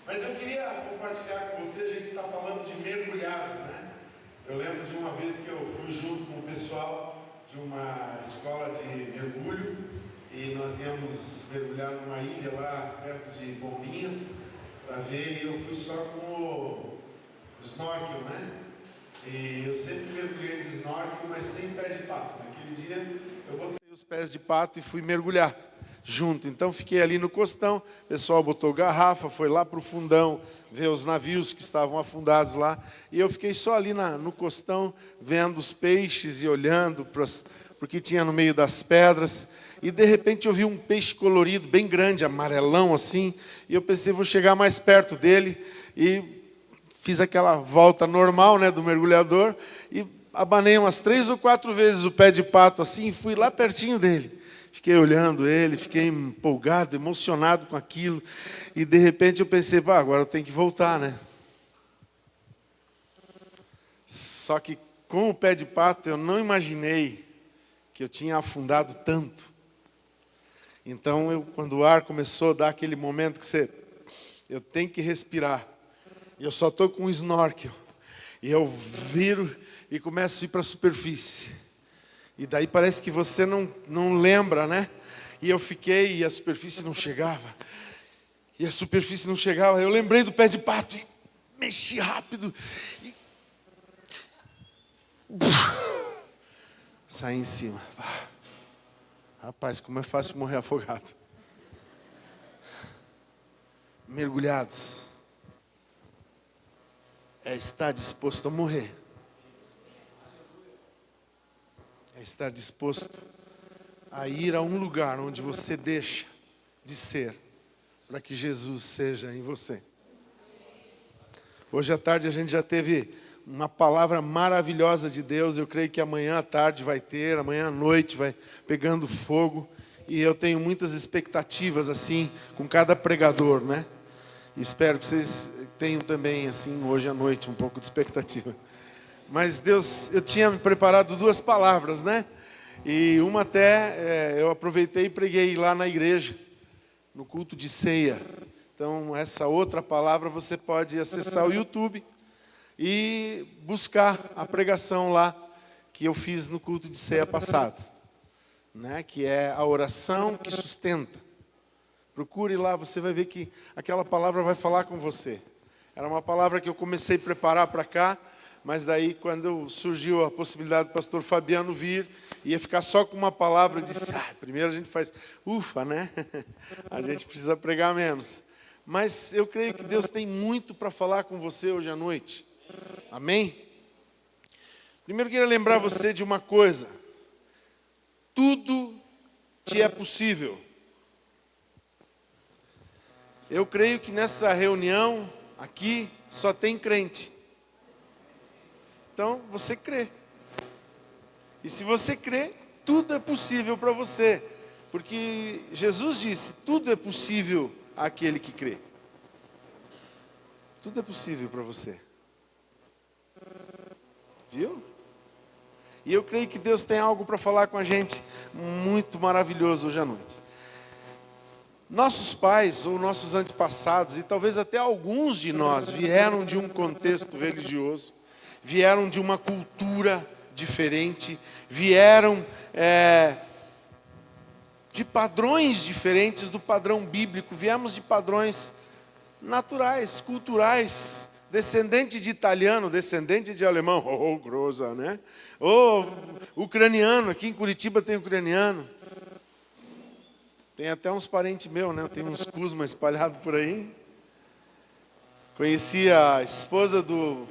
Mas eu queria compartilhar com você, a gente está falando de mergulhados, né? Eu lembro de uma vez que eu fui junto com o pessoal de uma escola de mergulho e nós íamos mergulhar numa ilha lá perto de Bombinhas para ver, e eu fui só com o snorkel, né? E eu sempre mergulhei de snorkel, mas sem pé de pato. Naquele dia eu botei os pés de pato e fui mergulhar junto. Então fiquei ali no costão, o pessoal botou garrafa, foi lá para o fundão ver os navios que estavam afundados lá. E eu fiquei só ali no costão, vendo os peixes e olhando para o que tinha no meio das pedras. E de repente eu vi um peixe colorido, bem grande, amarelão assim. E eu pensei, vou chegar mais perto dele. E fiz aquela volta normal, né, do mergulhador. E abanei umas 3 ou 4 vezes o pé de pato assim e fui lá pertinho dele. Fiquei olhando ele, fiquei empolgado, emocionado com aquilo. E de repente eu pensei, agora eu tenho que voltar, né? Só que com o pé de pato eu não imaginei que eu tinha afundado tanto. Então, quando o ar começou a dar aquele momento que eu tenho que respirar. E eu só estou com um snorkel. E eu viro e começo a ir para a superfície. E daí parece que você não lembra, né? E eu fiquei e a superfície não chegava. E a superfície não chegava. Eu lembrei do pé de pato e mexi rápido. E saí em cima. Rapaz, como é fácil morrer afogado. Mergulhados. É estar disposto a morrer. É estar disposto a ir a um lugar onde você deixa de ser, para que Jesus seja em você. Hoje à tarde a gente já teve uma palavra maravilhosa de Deus. Eu creio que amanhã à tarde vai ter, amanhã à noite vai pegando fogo. E eu tenho muitas expectativas assim, com cada pregador, né? E espero que vocês tenham também, assim, hoje à noite, um pouco de expectativa. Mas Deus, eu tinha preparado 2 palavras, né? E uma até eu aproveitei e preguei lá na igreja, no culto de ceia. Então, essa outra palavra você pode acessar o YouTube e buscar a pregação lá que eu fiz no culto de ceia passado, né? Que é a oração que sustenta. Procure lá, você vai ver que aquela palavra vai falar com você. Era uma palavra que eu comecei a preparar para cá, mas daí quando surgiu a possibilidade do pastor Fabiano vir, ia ficar só com uma palavra, eu disse, primeiro a gente faz, ufa, né? A gente precisa pregar menos. Mas eu creio que Deus tem muito para falar com você hoje à noite. Amém? Primeiro eu queria lembrar você de uma coisa. Tudo te é possível. Eu creio que nessa reunião aqui só tem crente. Então, você crê. E se você crê, tudo é possível para você. Porque Jesus disse, tudo é possível àquele que crê. Tudo é possível para você. Viu? E eu creio que Deus tem algo para falar com a gente muito maravilhoso hoje à noite. Nossos pais ou nossos antepassados, e talvez até alguns de nós, vieram de um contexto religioso, vieram de uma cultura diferente, vieram de padrões diferentes do padrão bíblico, viemos de padrões naturais, culturais, descendente de italiano, descendente de alemão, grossa, né? Ucraniano, aqui em Curitiba tem ucraniano. Tem até uns parentes meus, né? Tem uns Kuzma espalhados por aí. Conheci a esposa do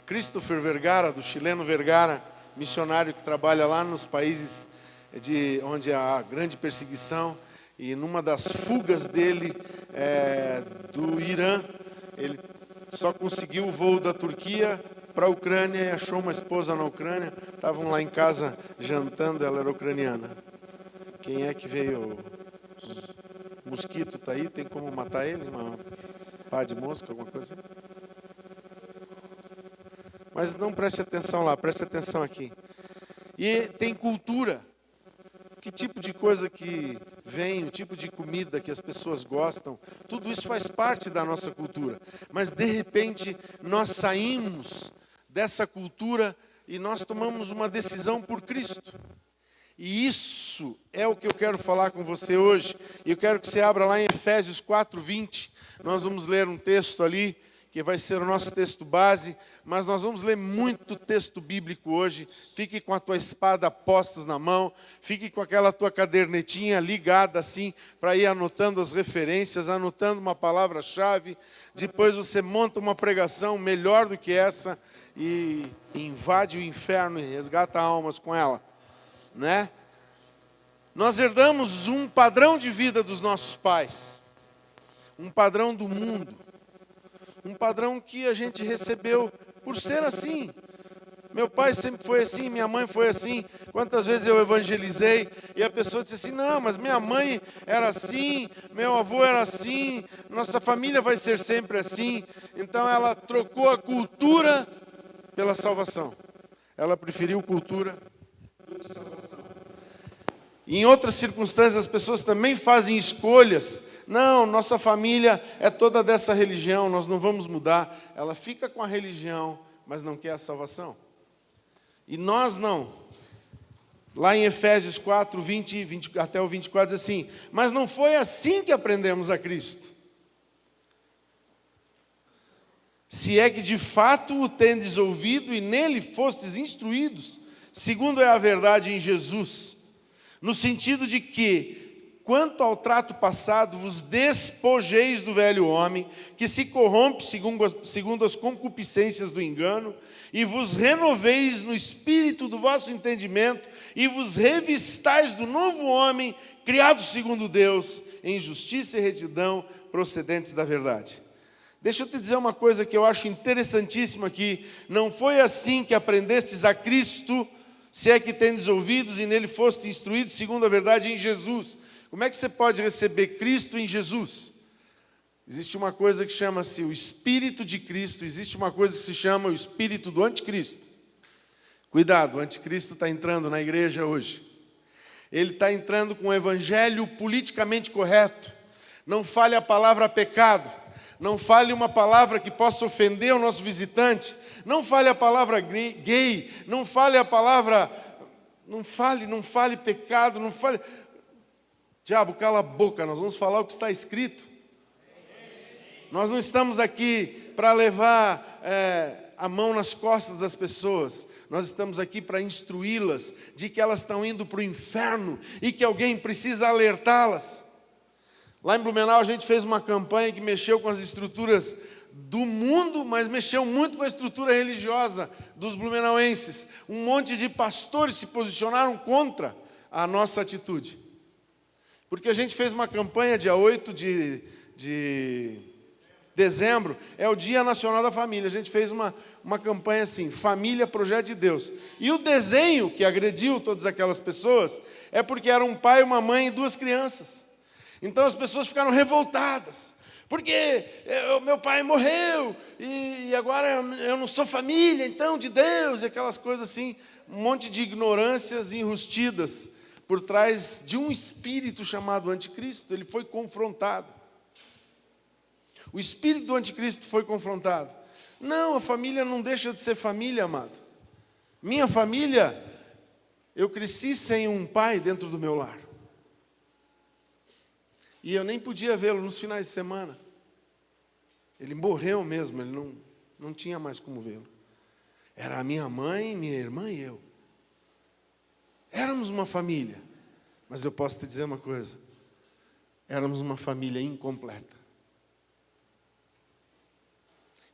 Christopher Vergara, do chileno Vergara, missionário que trabalha lá nos países onde há grande perseguição. E numa das fugas dele do Irã, ele só conseguiu o voo da Turquia para a Ucrânia e achou uma esposa na Ucrânia. Estavam lá em casa jantando, ela era ucraniana. Quem é que veio? O mosquito está aí, tem como matar ele? Uma pá de mosca, alguma coisa? Mas não preste atenção lá, preste atenção aqui. E tem cultura. Que tipo de coisa que vem, o tipo de comida que as pessoas gostam, tudo isso faz parte da nossa cultura. Mas, de repente, nós saímos dessa cultura e nós tomamos uma decisão por Cristo. E isso é o que eu quero falar com você hoje. E eu quero que você abra lá em Efésios 4:20. Nós vamos ler um texto ali, que vai ser o nosso texto base, mas nós vamos ler muito texto bíblico hoje. Fique com a tua espada postas na mão, fique com aquela tua cadernetinha ligada assim, para ir anotando as referências, anotando uma palavra-chave. Depois você monta uma pregação melhor do que essa e invade o inferno e resgata almas com ela, né? Nós herdamos um padrão de vida dos nossos pais, um padrão do mundo, um padrão que a gente recebeu por ser assim. Meu pai sempre foi assim, minha mãe foi assim. Quantas vezes eu evangelizei e a pessoa disse assim: não, mas minha mãe era assim, meu avô era assim, nossa família vai ser sempre assim. Então ela trocou a cultura pela salvação. Ela preferiu cultura pela salvação. Em outras circunstâncias, as pessoas também fazem escolhas. Não, nossa família é toda dessa religião, nós não vamos mudar. Ela fica com a religião, mas não quer a salvação. E nós não. Lá em Efésios 4, 20 até o 24, diz assim: mas não foi assim que aprendemos a Cristo. Se é que de fato o tendes ouvido e nele fostes instruídos, segundo é a verdade em Jesus, no sentido de que, quanto ao trato passado, vos despojeis do velho homem, que se corrompe segundo as concupiscências do engano, e vos renoveis no espírito do vosso entendimento, e vos revistais do novo homem, criado segundo Deus, em justiça e retidão, procedentes da verdade. Deixa eu te dizer uma coisa que eu acho interessantíssima aqui. Não foi assim que aprendestes a Cristo, se é que tendes ouvidos e nele foste instruídos segundo a verdade em Jesus. Como é que você pode receber Cristo em Jesus? Existe uma coisa que chama-se o Espírito de Cristo, existe uma coisa que se chama o Espírito do Anticristo. Cuidado, o Anticristo está entrando na igreja hoje. Ele está entrando com o evangelho politicamente correto. Não fale a palavra pecado. Não fale uma palavra que possa ofender o nosso visitante. Não fale a palavra gay. Não fale a palavra... Não fale pecado. Não fale... Diabo, cala a boca. Nós vamos falar o que está escrito. Nós não estamos aqui para levar a mão nas costas das pessoas. Nós estamos aqui para instruí-las de que elas estão indo para o inferno e que alguém precisa alertá-las. Lá em Blumenau a gente fez uma campanha que mexeu com as estruturas do mundo, mas mexeu muito com a estrutura religiosa dos blumenauenses. Um monte de pastores se posicionaram contra a nossa atitude. Porque a gente fez uma campanha dia 8 de dezembro, é o Dia Nacional da Família. A gente fez uma campanha assim: Família, Projeto de Deus. E o desenho que agrediu todas aquelas pessoas é porque era um pai, uma mãe e duas crianças. Então as pessoas ficaram revoltadas, porque meu pai morreu, e agora eu não sou família, então, de Deus, e aquelas coisas assim, um monte de ignorâncias enrustidas por trás de um espírito chamado Anticristo. Ele foi confrontado. O espírito do Anticristo foi confrontado. Não, a família não deixa de ser família, amado. Minha família, eu cresci sem um pai dentro do meu lar. E eu nem podia vê-lo nos finais de semana. Ele morreu mesmo, ele não tinha mais como vê-lo. Era a minha mãe, minha irmã e eu. Éramos uma família. Mas eu posso te dizer uma coisa: éramos uma família incompleta.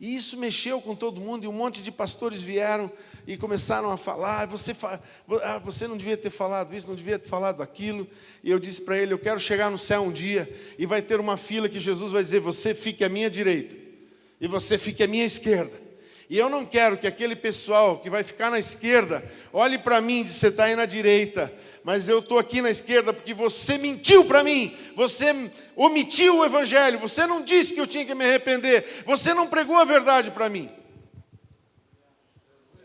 E isso mexeu com todo mundo, e um monte de pastores vieram e começaram a falar: você não devia ter falado isso, não devia ter falado aquilo. E eu disse para ele: eu quero chegar no céu um dia, e vai ter uma fila que Jesus vai dizer: você fique à minha direita, e você fique à minha esquerda. E eu não quero que aquele pessoal que vai ficar na esquerda olhe para mim e diz: você está aí na direita, mas eu estou aqui na esquerda porque você mentiu para mim, você omitiu o evangelho, você não disse que eu tinha que me arrepender, você não pregou a verdade para mim.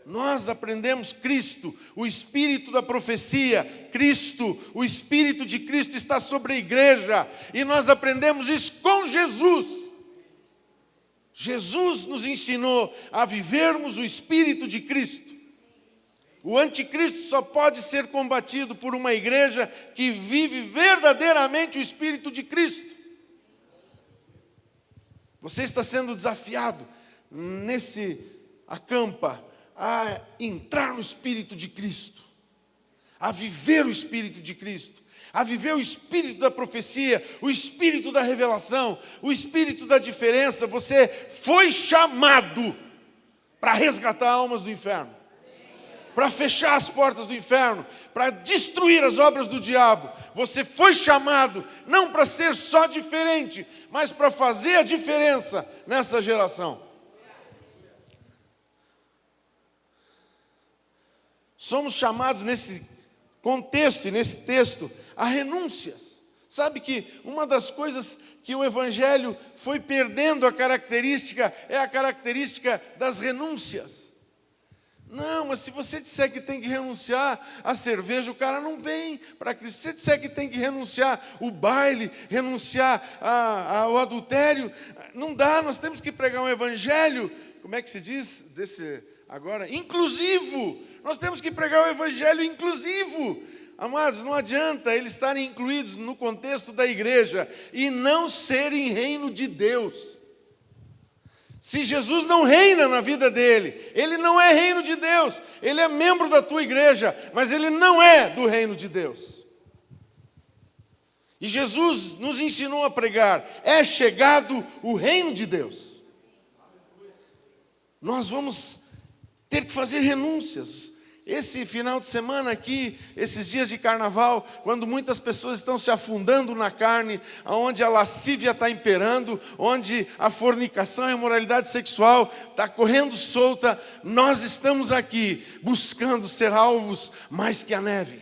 Nós aprendemos Cristo, o Espírito da profecia, Cristo, o Espírito de Cristo está sobre a igreja, e nós aprendemos isso com Jesus. Jesus nos ensinou a vivermos o Espírito de Cristo. O anticristo só pode ser combatido por uma igreja que vive verdadeiramente o Espírito de Cristo. Você está sendo desafiado nesse acampa a entrar no Espírito de Cristo, a viver o Espírito de Cristo, a viver o Espírito da profecia, o Espírito da revelação, o Espírito da diferença. Você foi chamado para resgatar almas do inferno, para fechar as portas do inferno, para destruir as obras do diabo. Você foi chamado não para ser só diferente, mas para fazer a diferença nessa geração. Somos chamados nesse contexto e nesse texto a renúncias. Sabe que uma das coisas que o Evangelho foi perdendo a característica é a característica das renúncias. Não, mas se você disser que tem que renunciar à cerveja, o cara não vem para Cristo. Se você disser que tem que renunciar o baile, renunciar ao adultério, não dá. Nós temos que pregar um Evangelho, como é que se diz agora? Inclusivo. Nós temos que pregar o Evangelho inclusivo. Amados, não adianta eles estarem incluídos no contexto da igreja e não serem reino de Deus. Se Jesus não reina na vida dele, ele não é reino de Deus. Ele é membro da tua igreja, mas ele não é do reino de Deus. E Jesus nos ensinou a pregar: é chegado o reino de Deus. Nós vamos ter que fazer renúncias. Esse final de semana aqui, esses dias de carnaval, quando muitas pessoas estão se afundando na carne, onde a lascívia está imperando, onde a fornicação e a imoralidade sexual está correndo solta, nós estamos aqui buscando ser alvos mais que a neve.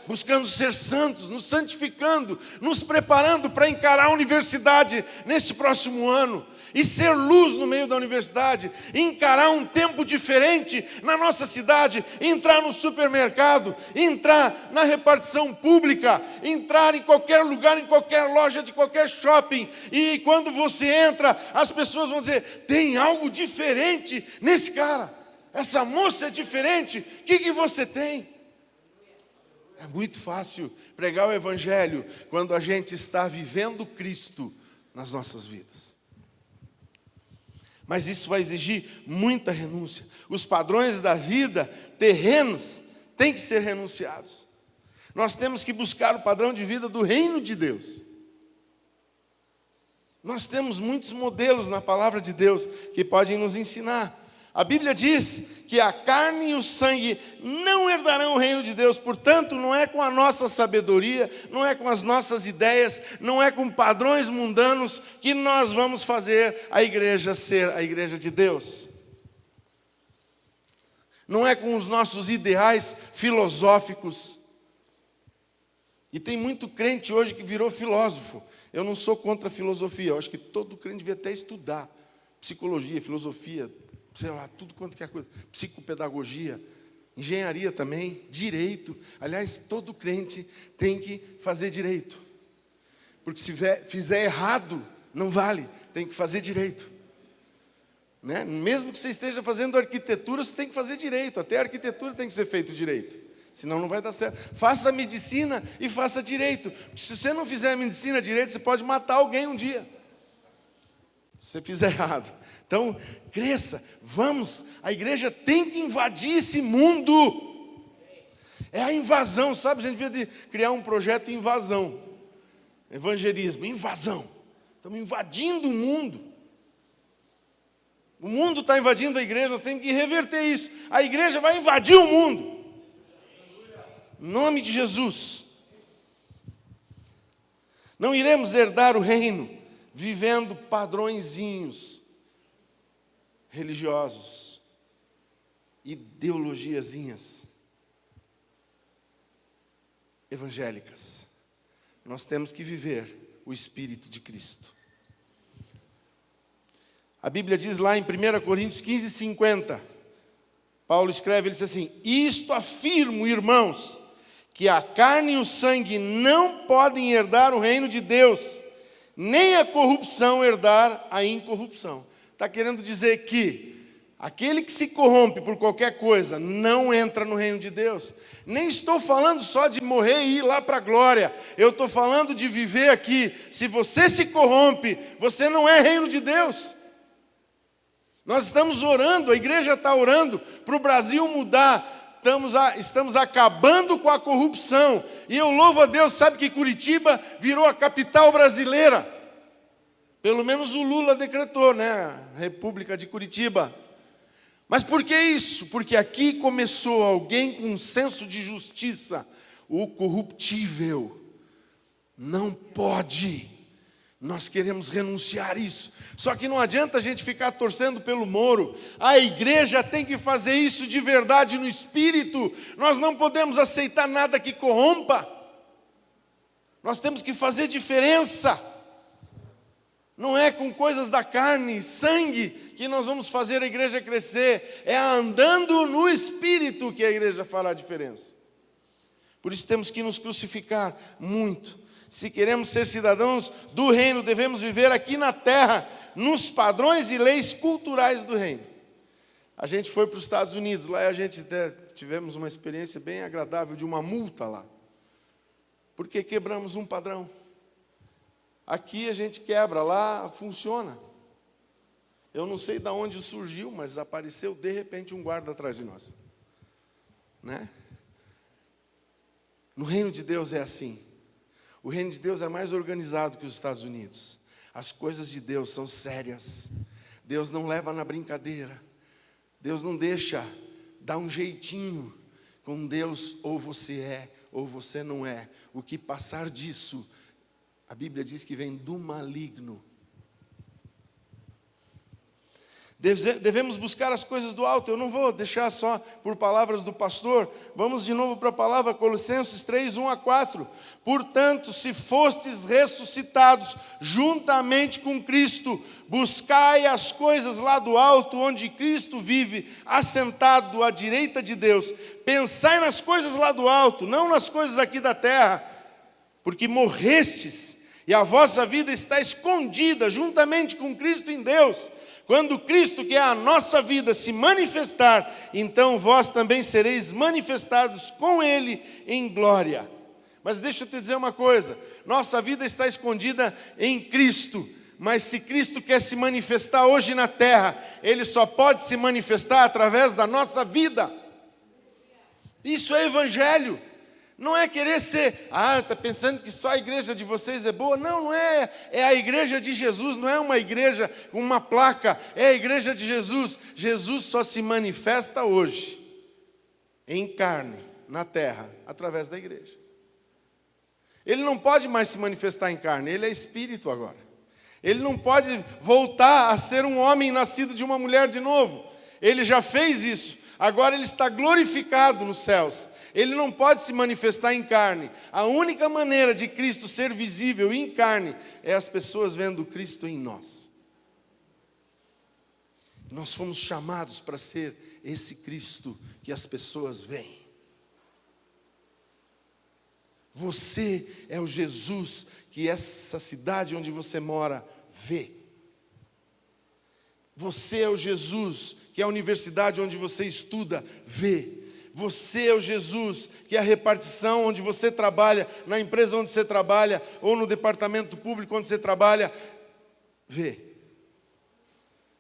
Buscando ser santos, nos santificando, nos preparando para encarar a universidade nesse próximo ano. E ser luz no meio da universidade, encarar um tempo diferente na nossa cidade, entrar no supermercado, entrar na repartição pública, entrar em qualquer lugar, em qualquer loja de qualquer shopping, e quando você entra, as pessoas vão dizer: tem algo diferente nesse cara, essa moça é diferente, o que você tem? É muito fácil pregar o Evangelho quando a gente está vivendo Cristo nas nossas vidas. Mas isso vai exigir muita renúncia. Os padrões da vida terrenos têm que ser renunciados. Nós temos que buscar o padrão de vida do reino de Deus. Nós temos muitos modelos na palavra de Deus que podem nos ensinar. A Bíblia diz que a carne e o sangue não herdarão o reino de Deus. Portanto, não é com a nossa sabedoria, não é com as nossas ideias, não é com padrões mundanos que nós vamos fazer a igreja ser a igreja de Deus. Não é com os nossos ideais filosóficos. E tem muito crente hoje que virou filósofo. Eu não sou contra a filosofia, eu acho que todo crente devia até estudar psicologia, filosofia, sei lá, tudo quanto que é coisa, psicopedagogia, engenharia também, direito. Aliás, todo crente tem que fazer direito, porque se fizer errado, não vale, tem que fazer direito, né? Mesmo que você esteja fazendo arquitetura, você tem que fazer direito, até a arquitetura tem que ser feito direito, senão não vai dar certo. Faça medicina e faça direito, porque se você não fizer medicina direito, você pode matar alguém um dia, se você fizer errado. Então, cresça, vamos, a igreja tem que invadir esse mundo. É a invasão, sabe? A gente devia criar um projeto de invasão. Evangelismo, invasão. Estamos invadindo o mundo. O mundo está invadindo a igreja, nós temos que reverter isso. A igreja vai invadir o mundo. Em nome de Jesus. Não iremos herdar o reino vivendo padrõezinhos religiosos, ideologiazinhas evangélicas. Nós temos que viver o Espírito de Cristo. A Bíblia diz lá em 1 Coríntios 15:50, Paulo escreve, ele diz assim: isto afirmo, irmãos, que a carne e o sangue não podem herdar o reino de Deus, nem a corrupção herdar a incorrupção. Está querendo dizer que aquele que se corrompe por qualquer coisa não entra no reino de Deus. Nem estou falando só de morrer e ir lá para a glória. Eu estou falando de viver aqui. Se você se corrompe, você não é reino de Deus. Nós estamos orando, a igreja está orando para o Brasil mudar. Estamos acabando com a corrupção. E eu louvo a Deus, sabe que Curitiba virou a capital brasileira. Pelo menos o Lula decretou, né? República de Curitiba. Mas por que isso? Porque aqui começou alguém com um senso de justiça. O corruptível não pode. Nós queremos renunciar isso. Só que não adianta a gente ficar torcendo pelo Moro. A igreja tem que fazer isso de verdade no espírito. Nós não podemos aceitar nada que corrompa. Nós temos que fazer diferença. Não é com coisas da carne, sangue, que nós vamos fazer a igreja crescer. É andando no Espírito que a igreja fará a diferença. Por isso temos que nos crucificar muito. Se queremos ser cidadãos do reino, devemos viver aqui na terra, nos padrões e leis culturais do reino. A gente foi para os Estados Unidos, lá a gente tivemos uma experiência bem agradável de uma multa lá. Porque quebramos um padrão. Aqui a gente quebra, lá funciona. Eu não sei de onde surgiu, mas apareceu de repente um guarda atrás de nós. Né? No reino de Deus é assim. O reino de Deus é mais organizado que os Estados Unidos. As coisas de Deus são sérias. Deus não leva na brincadeira. Deus não deixa dar um jeitinho. Com Deus, ou você é, ou você não é. O que passar disso, a Bíblia diz que vem do maligno. Devemos buscar as coisas do alto. Eu não vou deixar só por palavras do pastor. Vamos de novo para a palavra, Colossenses 3, 1 a 4. Portanto, se fostes ressuscitados juntamente com Cristo, buscai as coisas lá do alto, onde Cristo vive, assentado à direita de Deus. Pensai nas coisas lá do alto, não nas coisas aqui da terra, porque morrestes, e a vossa vida está escondida juntamente com Cristo em Deus. Quando Cristo, que é a nossa vida, se manifestar, então vós também sereis manifestados com Ele em glória. Mas deixa eu te dizer uma coisa, nossa vida está escondida em Cristo, mas se Cristo quer se manifestar hoje na terra, Ele só pode se manifestar através da nossa vida. Isso é evangelho. Não é querer ser, está pensando que só a igreja de vocês é boa. Não, não é. É a igreja de Jesus, não é uma igreja com uma placa. É a igreja de Jesus. Jesus só se manifesta hoje, em carne, na terra, através da igreja. Ele não pode mais se manifestar em carne, ele é espírito agora. Ele não pode voltar a ser um homem nascido de uma mulher de novo. Ele já fez isso. Agora ele está glorificado nos céus. Ele não pode se manifestar em carne. A única maneira de Cristo ser visível em carne é as pessoas vendo Cristo em nós. Nós fomos chamados para ser esse Cristo que as pessoas veem. Você é o Jesus que essa cidade onde você mora vê. Você é o Jesus que a universidade onde você estuda vê. Você é o Jesus que a repartição onde você trabalha, na empresa onde você trabalha, ou no departamento público onde você trabalha, vê.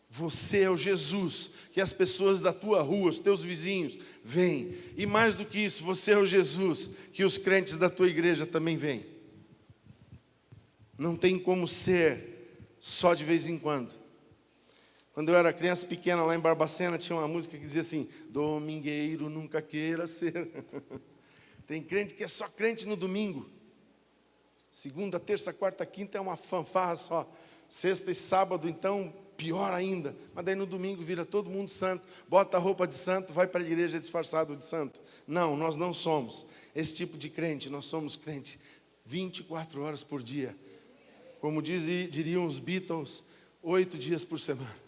Você é o Jesus que as pessoas da tua rua, os teus vizinhos, veem. E mais do que isso, você é o Jesus que os crentes da tua igreja também veem. Não tem como ser só de vez em quando. Quando eu era criança pequena, lá em Barbacena, tinha uma música que dizia assim: domingueiro nunca queira ser. Tem crente que é só crente no domingo. Segunda, terça, quarta, quinta é uma fanfarra só. Sexta e sábado, então, pior ainda. Mas daí no domingo vira todo mundo santo, bota a roupa de santo, vai para a igreja disfarçado de santo. Não, nós não somos esse tipo de crente. Nós somos crente 24 horas por dia. Como diriam os Beatles, 8 dias por semana.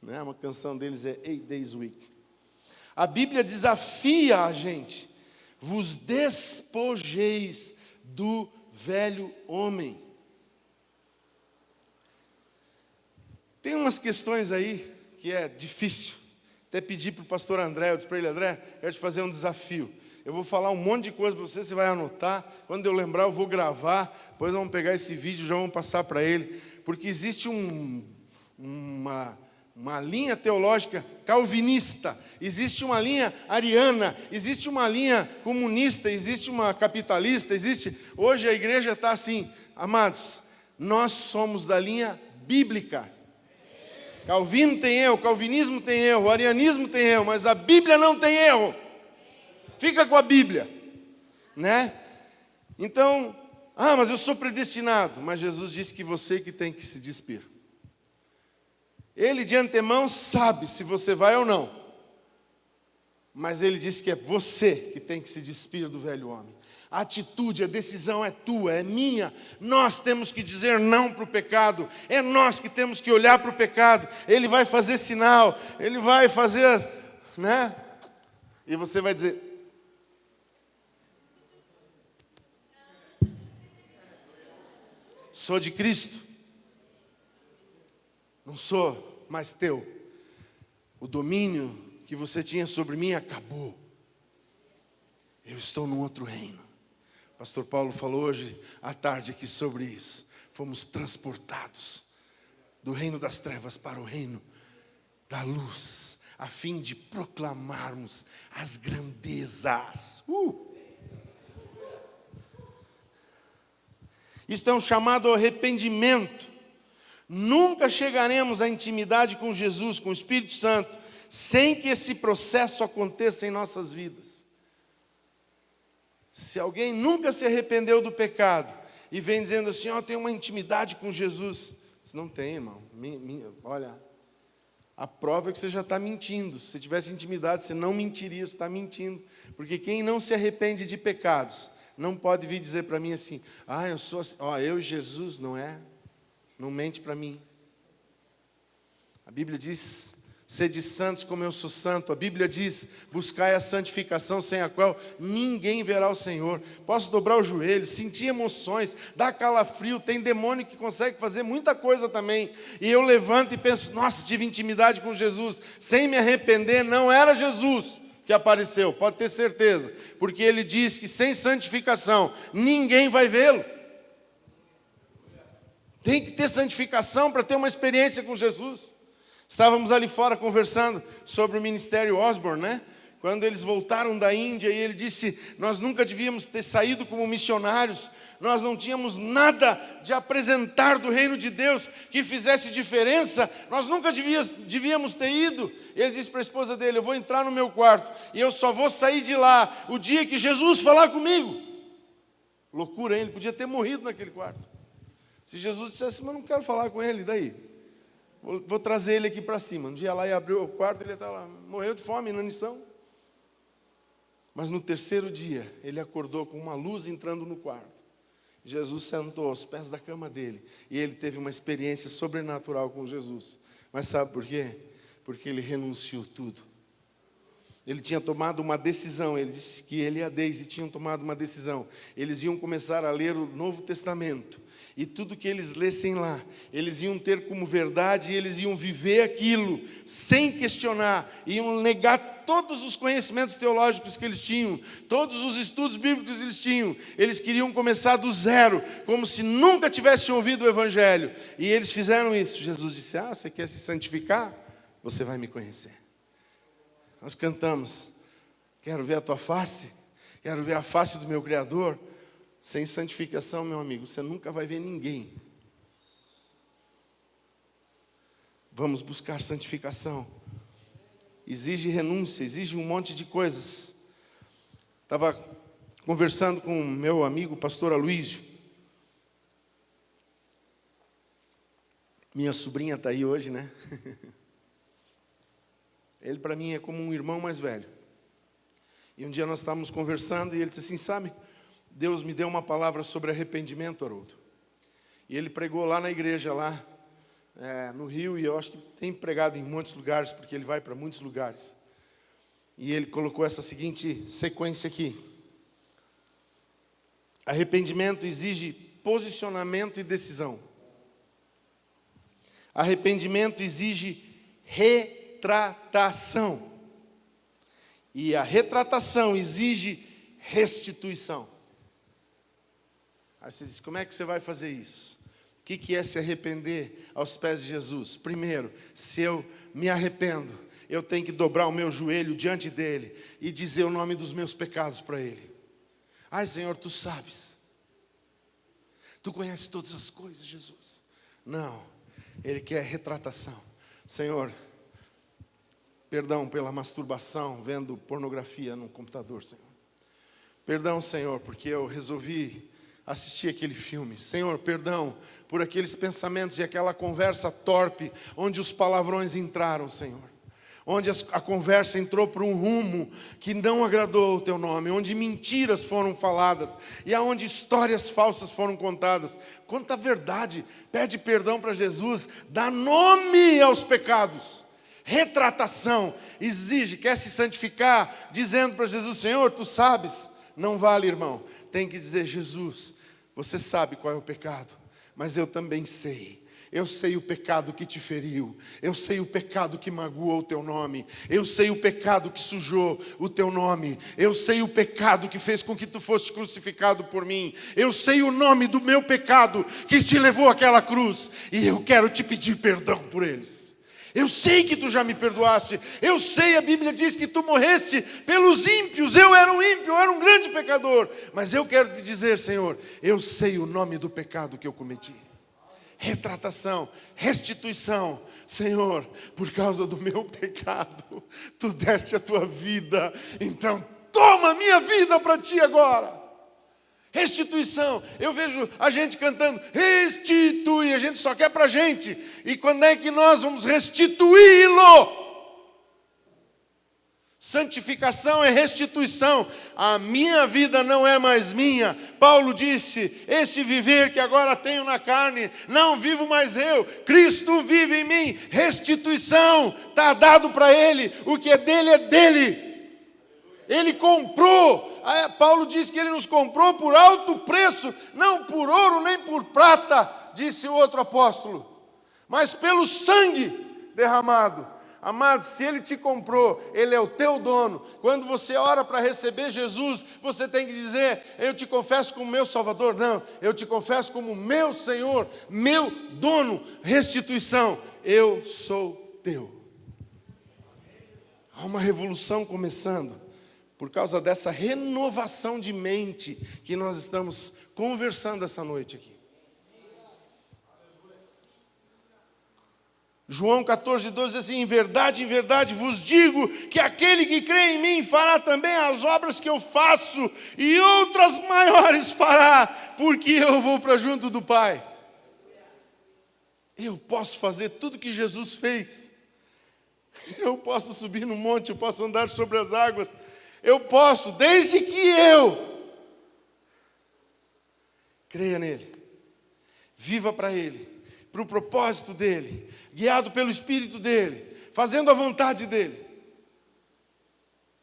né? Uma canção deles é 8 Days Week. A Bíblia desafia a gente: vos despojeis do velho homem. Tem umas questões aí que é difícil. Até pedi para o pastor André, eu disse para ele: André, quero te fazer um desafio. Eu vou falar um monte de coisa para você vai anotar. Quando eu lembrar, eu vou gravar. Depois vamos pegar esse vídeo e já vamos passar para ele. Porque existe uma linha teológica calvinista, existe uma linha ariana, existe uma linha comunista, existe uma capitalista, Hoje a igreja está assim, amados, nós somos da linha bíblica. Calvino tem erro, calvinismo tem erro, arianismo tem erro, mas a Bíblia não tem erro. Fica com a Bíblia, né? Então, mas eu sou predestinado. Mas Jesus disse que você que tem que se despir. Ele de antemão sabe se você vai ou não. Mas ele disse que é você que tem que se despir do velho homem. A atitude, a decisão é tua, é minha. Nós temos que dizer não para o pecado. É nós que temos que olhar para o pecado. Ele vai fazer sinal, ele vai fazer, né? E você vai dizer: sou de Cristo. Não sou mais teu. O domínio que você tinha sobre mim acabou. Eu estou num outro reino. O pastor Paulo falou hoje à tarde aqui sobre isso. Fomos transportados do reino das trevas para o reino da luz, a fim de proclamarmos as grandezas. Isto é um chamado ao arrependimento. Nunca chegaremos à intimidade com Jesus, com o Espírito Santo, sem que esse processo aconteça em nossas vidas. Se alguém nunca se arrependeu do pecado e vem dizendo assim: eu tenho uma intimidade com Jesus, você não tem, irmão. Olha, a prova é que você já está mentindo. Se você tivesse intimidade, você não mentiria, você está mentindo. Porque quem não se arrepende de pecados não pode vir dizer para mim assim: eu sou assim, eu e Jesus, não mente para mim. A Bíblia diz: sede santos como eu sou santo. A Bíblia diz: buscai a santificação, sem a qual ninguém verá o Senhor. Posso dobrar o joelho, sentir emoções, dar calafrio. Tem demônio que consegue fazer muita coisa também. E eu levanto e penso: nossa, tive intimidade com Jesus, sem me arrepender. Não era Jesus que apareceu, pode ter certeza. Porque ele diz que sem santificação ninguém vai vê-lo. Tem que ter santificação para ter uma experiência com Jesus. Estávamos ali fora conversando sobre o ministério Osborne, né? Quando eles voltaram da Índia, e ele disse: nós nunca devíamos ter saído como missionários, nós não tínhamos nada de apresentar do reino de Deus que fizesse diferença, nós nunca devíamos ter ido. E ele disse para a esposa dele: eu vou entrar no meu quarto, e eu só vou sair de lá o dia que Jesus falar comigo. Loucura, hein? Ele podia ter morrido naquele quarto. Se Jesus dissesse: mas não quero falar com ele, daí? Vou trazer ele aqui para cima. Um dia lá e abriu o quarto, ele está lá, morreu de fome, inanição. Mas no terceiro dia, ele acordou com uma luz entrando no quarto. Jesus sentou aos pés da cama dele, e ele teve uma experiência sobrenatural com Jesus. Mas sabe por quê? Porque ele renunciou tudo. Ele tinha tomado uma decisão. Ele disse que ele e a Deise tinham tomado uma decisão. Eles iam começar a ler o Novo Testamento. E tudo que eles lessem lá, eles iam ter como verdade, e eles iam viver aquilo, sem questionar, iam negar todos os conhecimentos teológicos que eles tinham, todos os estudos bíblicos que eles tinham. Eles queriam começar do zero, como se nunca tivessem ouvido o Evangelho. E eles fizeram isso. Jesus disse: você quer se santificar? Você vai me conhecer. Nós cantamos: quero ver a tua face, quero ver a face do meu Criador. Sem santificação, meu amigo, você nunca vai ver ninguém. Vamos buscar santificação. Exige renúncia, exige um monte de coisas. Estava conversando com o meu amigo, pastor Aloysio. Minha sobrinha está aí hoje, né? Ele para mim é como um irmão mais velho. E um dia nós estávamos conversando e ele disse assim: sabe, Deus me deu uma palavra sobre arrependimento, Haroldo. E ele pregou lá na igreja, lá no Rio, e eu acho que tem pregado em muitos lugares, porque ele vai para muitos lugares. E ele colocou essa seguinte sequência aqui: arrependimento exige posicionamento e decisão. Arrependimento exige retratação. E a retratação exige restituição. Aí você diz, como é que você vai fazer isso? O que é se arrepender aos pés de Jesus? Primeiro, se eu me arrependo, eu tenho que dobrar o meu joelho diante dele e dizer o nome dos meus pecados para ele. Ai, Senhor, tu sabes. Tu conheces todas as coisas, Jesus. Não. Ele quer retratação. Senhor, perdão pela masturbação, vendo pornografia no computador, Senhor. Perdão, Senhor, porque eu resolvi assistir aquele filme. Senhor, perdão por aqueles pensamentos e aquela conversa torpe, onde os palavrões entraram, Senhor. Onde a conversa entrou para um rumo que não agradou o teu nome, onde mentiras foram faladas e aonde histórias falsas foram contadas. Conta a verdade, pede perdão para Jesus, dá nome aos pecados. Retratação, exige, quer se santificar, dizendo para Jesus, Senhor, tu sabes. Não vale, irmão, tem que dizer, Jesus, você sabe qual é o pecado, mas eu também sei. Eu sei o pecado que te feriu. Eu sei o pecado que magoou o teu nome. Eu sei o pecado que sujou o teu nome. Eu sei o pecado que fez com que tu foste crucificado por mim. Eu sei o nome do meu pecado que te levou àquela cruz. E eu quero te pedir perdão por eles. Eu sei que tu já me perdoaste. Eu sei, a Bíblia diz que tu morreste pelos ímpios. Eu era um ímpio, eu era um grande pecador. Mas eu quero te dizer, Senhor, eu sei o nome do pecado que eu cometi. Retratação, restituição. Senhor, por causa do meu pecado, tu deste a tua vida, então toma a minha vida para ti agora. Restituição. Eu vejo a gente cantando, restitui, a gente só quer para a gente. E quando é que nós vamos restituí-lo? Santificação é restituição. A minha vida não é mais minha. Paulo disse, esse viver que agora tenho na carne, não vivo mais eu, Cristo vive em mim. Restituição, está dado para ele, o que é dele. Ele comprou. Paulo diz que ele nos comprou por alto preço, não por ouro nem por prata, disse o outro apóstolo, mas pelo sangue derramado. Amado, se ele te comprou, ele é o teu dono. Quando você ora para receber Jesus, você tem que dizer, eu te confesso como meu Salvador. Não, eu te confesso como meu Senhor, meu dono. Restituição, eu sou teu. Há uma revolução começando, por causa dessa renovação de mente que nós estamos conversando essa noite aqui. João 14:12 diz assim, em verdade vos digo que aquele que crê em mim fará também as obras que eu faço e outras maiores fará, porque eu vou para junto do Pai. Eu posso fazer tudo que Jesus fez. Eu posso subir no monte, eu posso andar sobre as águas. Eu posso, desde que eu creia nele, viva para ele, para o propósito dele, guiado pelo Espírito dele, fazendo a vontade dele.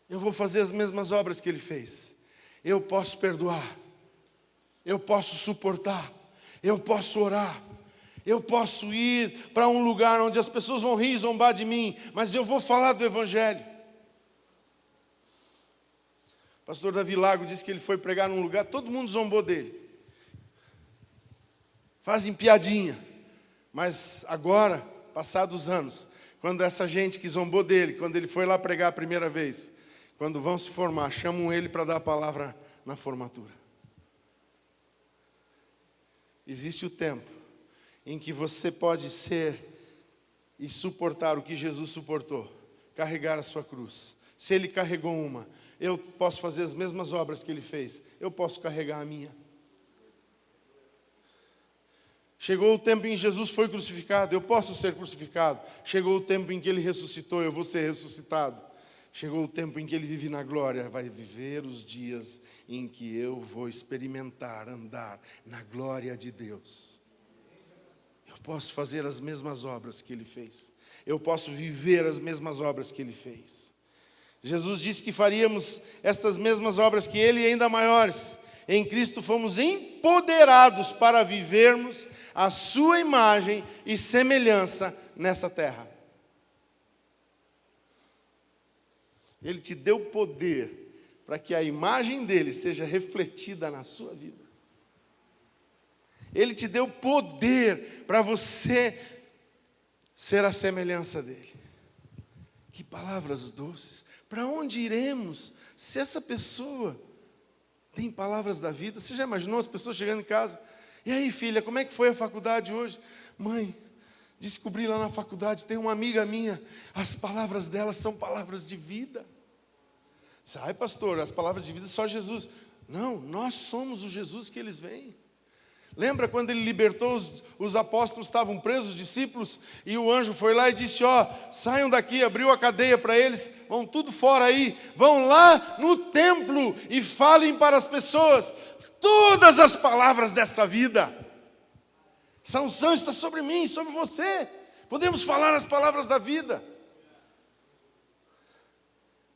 Eu vou fazer as mesmas obras que ele fez. Eu posso perdoar, eu posso suportar, eu posso orar, eu posso ir para um lugar onde as pessoas vão rir e zombar de mim, mas eu vou falar do Evangelho. O pastor Davi Lago disse que ele foi pregar num lugar, todo mundo zombou dele. Fazem piadinha. Mas agora, passados anos, quando essa gente que zombou dele, quando ele foi lá pregar a primeira vez, quando vão se formar, chamam ele para dar a palavra na formatura. Existe o tempo em que você pode ser e suportar o que Jesus suportou, carregar a sua cruz. Se ele carregou uma, eu posso fazer as mesmas obras que ele fez, eu posso carregar a minha. Chegou o tempo em que Jesus foi crucificado, eu posso ser crucificado. Chegou o tempo em que ele ressuscitou, eu vou ser ressuscitado. Chegou o tempo em que ele vive na glória, vai viver os dias em que eu vou experimentar, andar na glória de Deus. Eu posso fazer as mesmas obras que Ele fez. Eu posso viver as mesmas obras que Ele fez. Jesus disse que faríamos estas mesmas obras que Ele e ainda maiores. Em Cristo fomos empoderados para vivermos a sua imagem e semelhança nessa terra. Ele te deu poder para que a imagem dele seja refletida na sua vida. Ele te deu poder para você ser a semelhança dele. Que palavras doces. Para onde iremos se essa pessoa tem palavras da vida? Você já imaginou as pessoas chegando em casa? E aí, filha, como é que foi a faculdade hoje? Mãe, descobri lá na faculdade, tem uma amiga minha, as palavras dela são palavras de vida. Ai, pastor, as palavras de vida só Jesus. Não, nós somos o Jesus que eles veem. Lembra quando ele libertou os apóstolos, estavam presos, os discípulos, e o anjo foi lá e disse, saiam daqui, abriu a cadeia para eles, vão tudo fora aí, vão lá no templo e falem para as pessoas todas as palavras dessa vida. Essa unção está sobre mim, sobre você. Podemos falar as palavras da vida.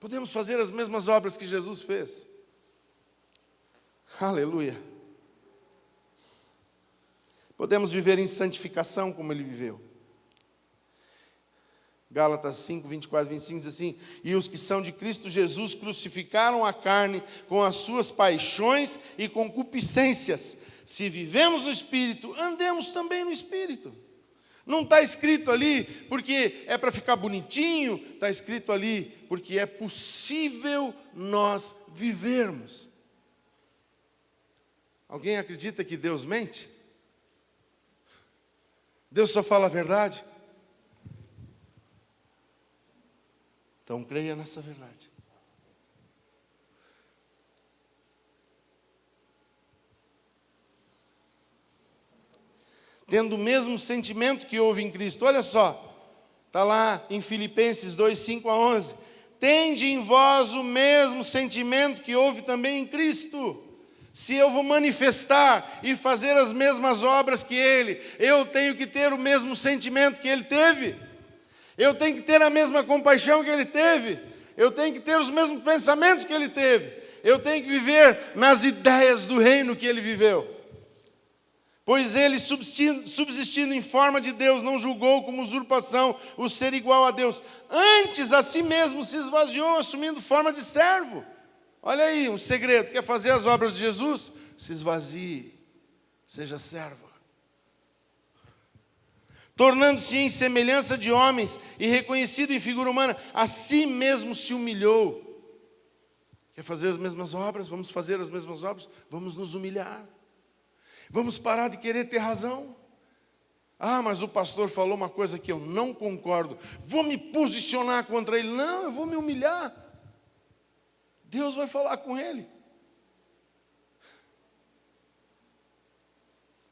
Podemos fazer as mesmas obras que Jesus fez. Aleluia. Podemos viver em santificação como Ele viveu. Gálatas 5, 24, 25 diz assim, e os que são de Cristo Jesus crucificaram a carne com as suas paixões e concupiscências. Se vivemos no Espírito, andemos também no Espírito. Não está escrito ali porque é para ficar bonitinho, está escrito ali porque é possível nós vivermos. Alguém acredita que Deus mente? Deus só fala a verdade? Então creia nessa verdade. Tendo o mesmo sentimento que houve em Cristo. Olha só, está lá em Filipenses 2, 5 a 11. Tende em vós o mesmo sentimento que houve também em Cristo. Se eu vou manifestar e fazer as mesmas obras que Ele, eu tenho que ter o mesmo sentimento que Ele teve. Eu tenho que ter a mesma compaixão que Ele teve. Eu tenho que ter os mesmos pensamentos que Ele teve. Eu tenho que viver nas ideias do reino que Ele viveu. Pois Ele, subsistindo em forma de Deus, não julgou como usurpação o ser igual a Deus. Antes, a si mesmo se esvaziou, assumindo forma de servo. Olha aí, um segredo. Quer fazer as obras de Jesus? Se esvazie, seja servo. Tornando-se em semelhança de homens e reconhecido em figura humana, a si mesmo se humilhou. Quer fazer as mesmas obras? Vamos fazer as mesmas obras? Vamos nos humilhar. Vamos parar de querer ter razão. Mas o pastor falou uma coisa que eu não concordo. Vou me posicionar contra ele. Não, eu vou me humilhar. Deus vai falar com ele.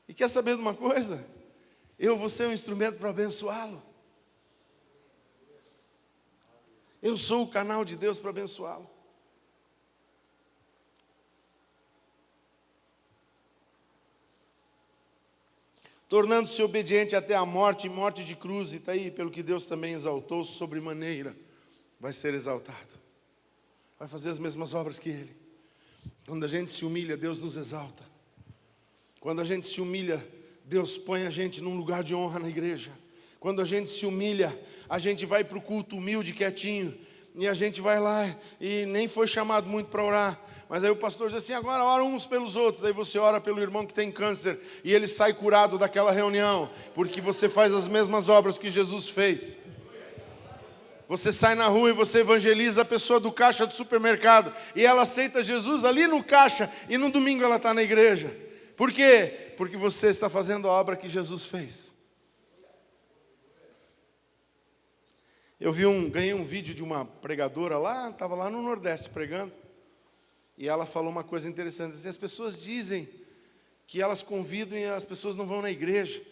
E quer saber de uma coisa? Eu vou ser um instrumento para abençoá-lo. Eu sou o canal de Deus para abençoá-lo. Tornando-se obediente até a morte, morte de cruz, e está aí, pelo que Deus também exaltou, sobremaneira, vai ser exaltado. Vai fazer as mesmas obras que Ele. Quando a gente se humilha, Deus nos exalta. Quando a gente se humilha, Deus põe a gente num lugar de honra na igreja. Quando a gente se humilha, a gente vai para o culto humilde, quietinho, e a gente vai lá, e nem foi chamado muito para orar. Mas aí o pastor diz assim, agora ora uns pelos outros. Aí você ora pelo irmão que tem câncer e ele sai curado daquela reunião, porque você faz as mesmas obras que Jesus fez. Você sai na rua e você evangeliza a pessoa do caixa do supermercado e ela aceita Jesus ali no caixa e no domingo ela está na igreja. Por quê? Porque você está fazendo a obra que Jesus fez. Eu ganhei um vídeo de uma pregadora lá, estava lá no Nordeste pregando. E ela falou uma coisa interessante, assim, as pessoas dizem que elas convidam e as pessoas não vão na igreja.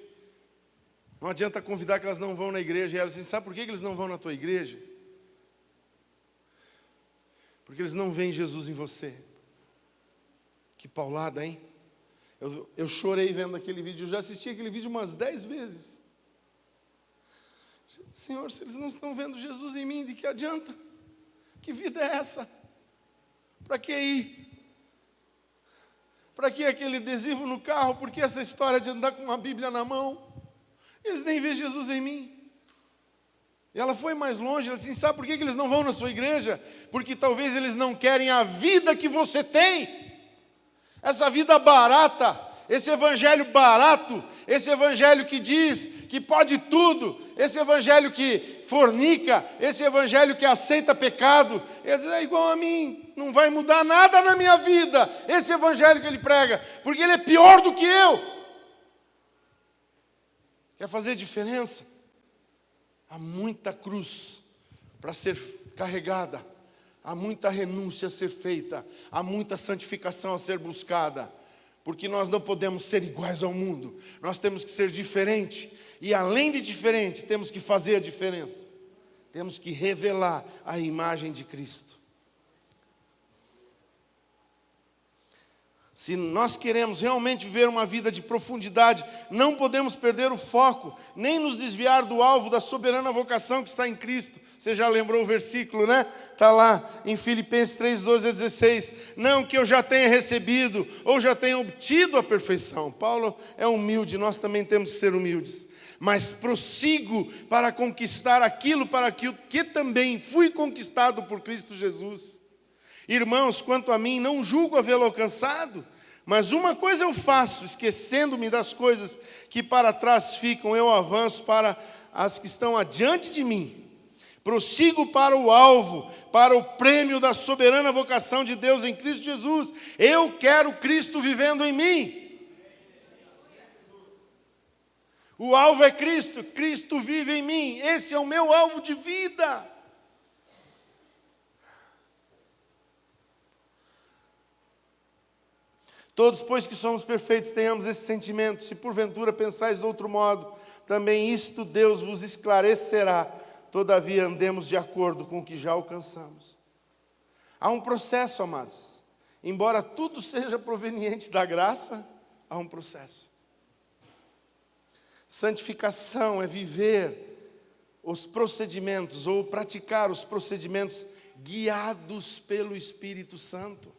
Não adianta convidar que elas não vão na igreja. E ela disse, sabe por que eles não vão na tua igreja? Porque eles não veem Jesus em você. Que paulada, hein? Eu chorei vendo aquele vídeo, eu já assisti aquele vídeo umas 10 vezes. Senhor, se eles não estão vendo Jesus em mim, de que adianta? Que vida é essa? Para que ir? Para que aquele adesivo no carro? Por que essa história de andar com uma Bíblia na mão? Eles nem veem Jesus em mim. E ela foi mais longe, ela disse, sabe por que eles não vão na sua igreja? Porque talvez eles não querem a vida que você tem. Essa vida barata, esse evangelho barato, esse evangelho que diz que pode tudo, esse evangelho que fornica, esse evangelho que aceita pecado, ele diz, é igual a mim, não vai mudar nada na minha vida, esse evangelho que ele prega, porque ele é pior do que eu. Quer fazer diferença? Há muita cruz para ser carregada, há muita renúncia a ser feita, há muita santificação a ser buscada, porque nós não podemos ser iguais ao mundo, nós temos que ser diferente, e além de diferente, temos que fazer a diferença, temos que revelar a imagem de Cristo. Se nós queremos realmente viver uma vida de profundidade, não podemos perder o foco, nem nos desviar do alvo da soberana vocação que está em Cristo. Você já lembrou o versículo, né? Está lá em Filipenses 3, 12 a 16. Não que eu já tenha recebido, ou já tenha obtido a perfeição. Paulo é humilde, nós também temos que ser humildes. Mas prossigo para conquistar aquilo para que também fui conquistado por Cristo Jesus. Irmãos, quanto a mim, não julgo havê-lo alcançado, mas uma coisa eu faço, esquecendo-me das coisas que para trás ficam, eu avanço para as que estão adiante de mim. Prossigo para o alvo, para o prêmio da soberana vocação de Deus em Cristo Jesus. Eu quero Cristo vivendo em mim. O alvo é Cristo, Cristo vive em mim. Esse é o meu alvo de vida. Todos, pois que somos perfeitos, tenhamos esse sentimento. Se porventura pensais de outro modo, também isto Deus vos esclarecerá. Todavia andemos de acordo com o que já alcançamos. Há um processo, amados. Embora tudo seja proveniente da graça, há um processo. Santificação é viver os procedimentos, ou praticar os procedimentos guiados pelo Espírito Santo.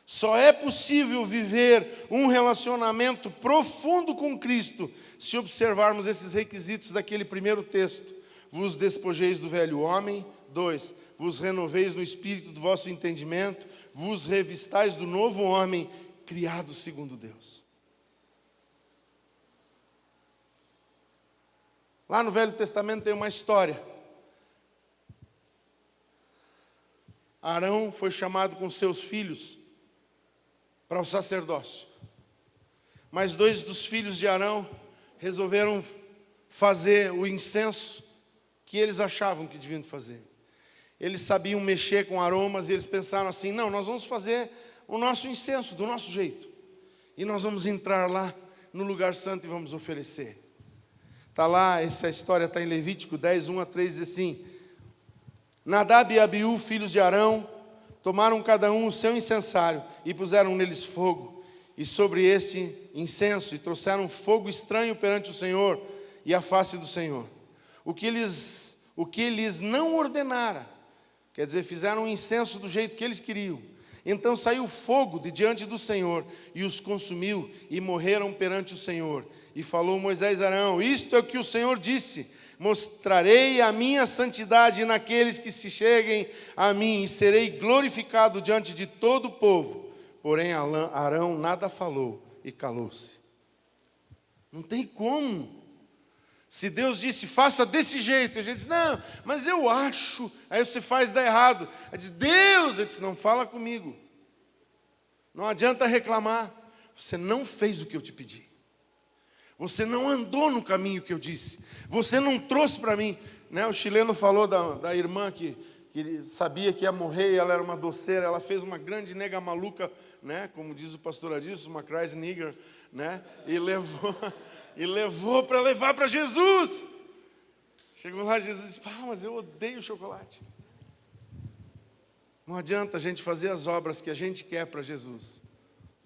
Só é possível viver um relacionamento profundo com Cristo se observarmos esses requisitos daquele primeiro texto. Vos despojeis do velho homem. 2. Vos renoveis no espírito do vosso entendimento. Vos revistais do novo homem, criado segundo Deus. Lá no Velho Testamento tem uma história. Arão foi chamado com seus filhos para o sacerdócio. Mas 2 dos filhos de Arão resolveram fazer o incenso que eles achavam que deviam fazer. Eles sabiam mexer com aromas e eles pensaram assim, não, nós vamos fazer o nosso incenso do nosso jeito. E nós vamos entrar lá no lugar santo e vamos oferecer. Está lá, essa história está em Levítico 10, 1 a 3, diz assim, Nadab e Abiú, filhos de Arão, tomaram cada um o seu incensário e puseram neles fogo, e sobre este incenso, e trouxeram fogo estranho perante o Senhor e a face do Senhor. O que eles não ordenara, quer dizer, fizeram um incenso do jeito que eles queriam. Então saiu fogo de diante do Senhor e os consumiu, e morreram perante o Senhor. E falou Moisés a Arão, isto é o que o Senhor disse, mostrarei a minha santidade naqueles que se cheguem a mim, e serei glorificado diante de todo o povo. Porém Arão nada falou e calou-se. Não tem como. Se Deus disse, faça desse jeito, a gente diz, não, mas eu acho. Aí você faz, dá errado. Aí diz, Deus, ele diz, não fala comigo. Não adianta reclamar. Você não fez o que eu te pedi. Você não andou no caminho que eu disse. Você não trouxe para mim. Né? O chileno falou da irmã que sabia que ia morrer e ela era uma doceira. Ela fez uma grande nega maluca, né? Como diz o pastor Adilson, uma crazy nigger, né? E levou para levar para Jesus. Chegou lá, Jesus disse, mas eu odeio chocolate. Não adianta a gente fazer as obras que a gente quer para Jesus.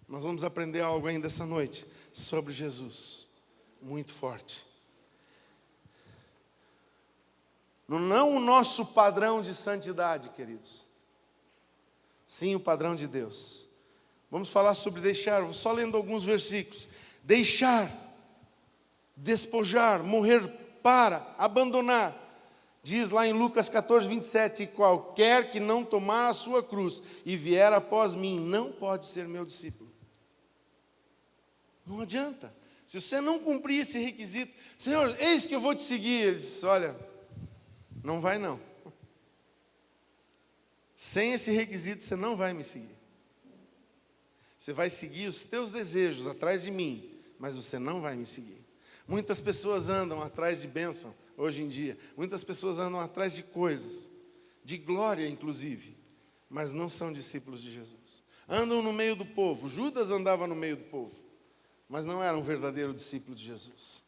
Nós vamos aprender algo ainda essa noite sobre Jesus, muito forte. Não o nosso padrão de santidade, queridos. Sim, o padrão de Deus. Vamos falar sobre deixar, vou só lendo alguns versículos. Deixar, despojar, morrer para, abandonar. Diz lá em Lucas 14, 27, qualquer que não tomar a sua cruz e vier após mim, não pode ser meu discípulo. Não adianta. Se você não cumprir esse requisito, Senhor, eis que eu vou te seguir. Ele diz, olha, não vai não. Sem esse requisito, você não vai me seguir. Você vai seguir os teus desejos atrás de mim, mas você não vai me seguir. Muitas pessoas andam atrás de bênção hoje em dia. Muitas pessoas andam atrás de coisas, de glória inclusive, mas não são discípulos de Jesus. Andam no meio do povo. Judas andava no meio do povo, mas não era um verdadeiro discípulo de Jesus.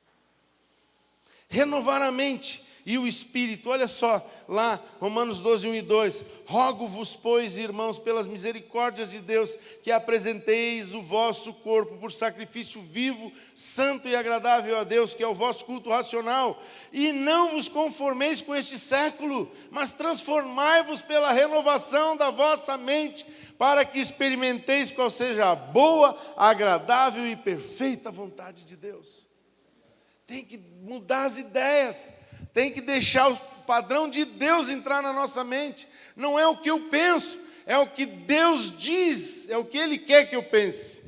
Renovar a mente e o espírito. Olha só, lá, Romanos 12, 1 e 2. Rogo-vos, pois, irmãos, pelas misericórdias de Deus, que apresenteis o vosso corpo por sacrifício vivo, santo e agradável a Deus, que é o vosso culto racional. E não vos conformeis com este século, mas transformai-vos pela renovação da vossa mente, para que experimenteis qual seja a boa, agradável e perfeita vontade de Deus. Tem que mudar as ideias. Tem que deixar o padrão de Deus entrar na nossa mente. Não é o que eu penso, é o que Deus diz, é o que Ele quer que eu pense.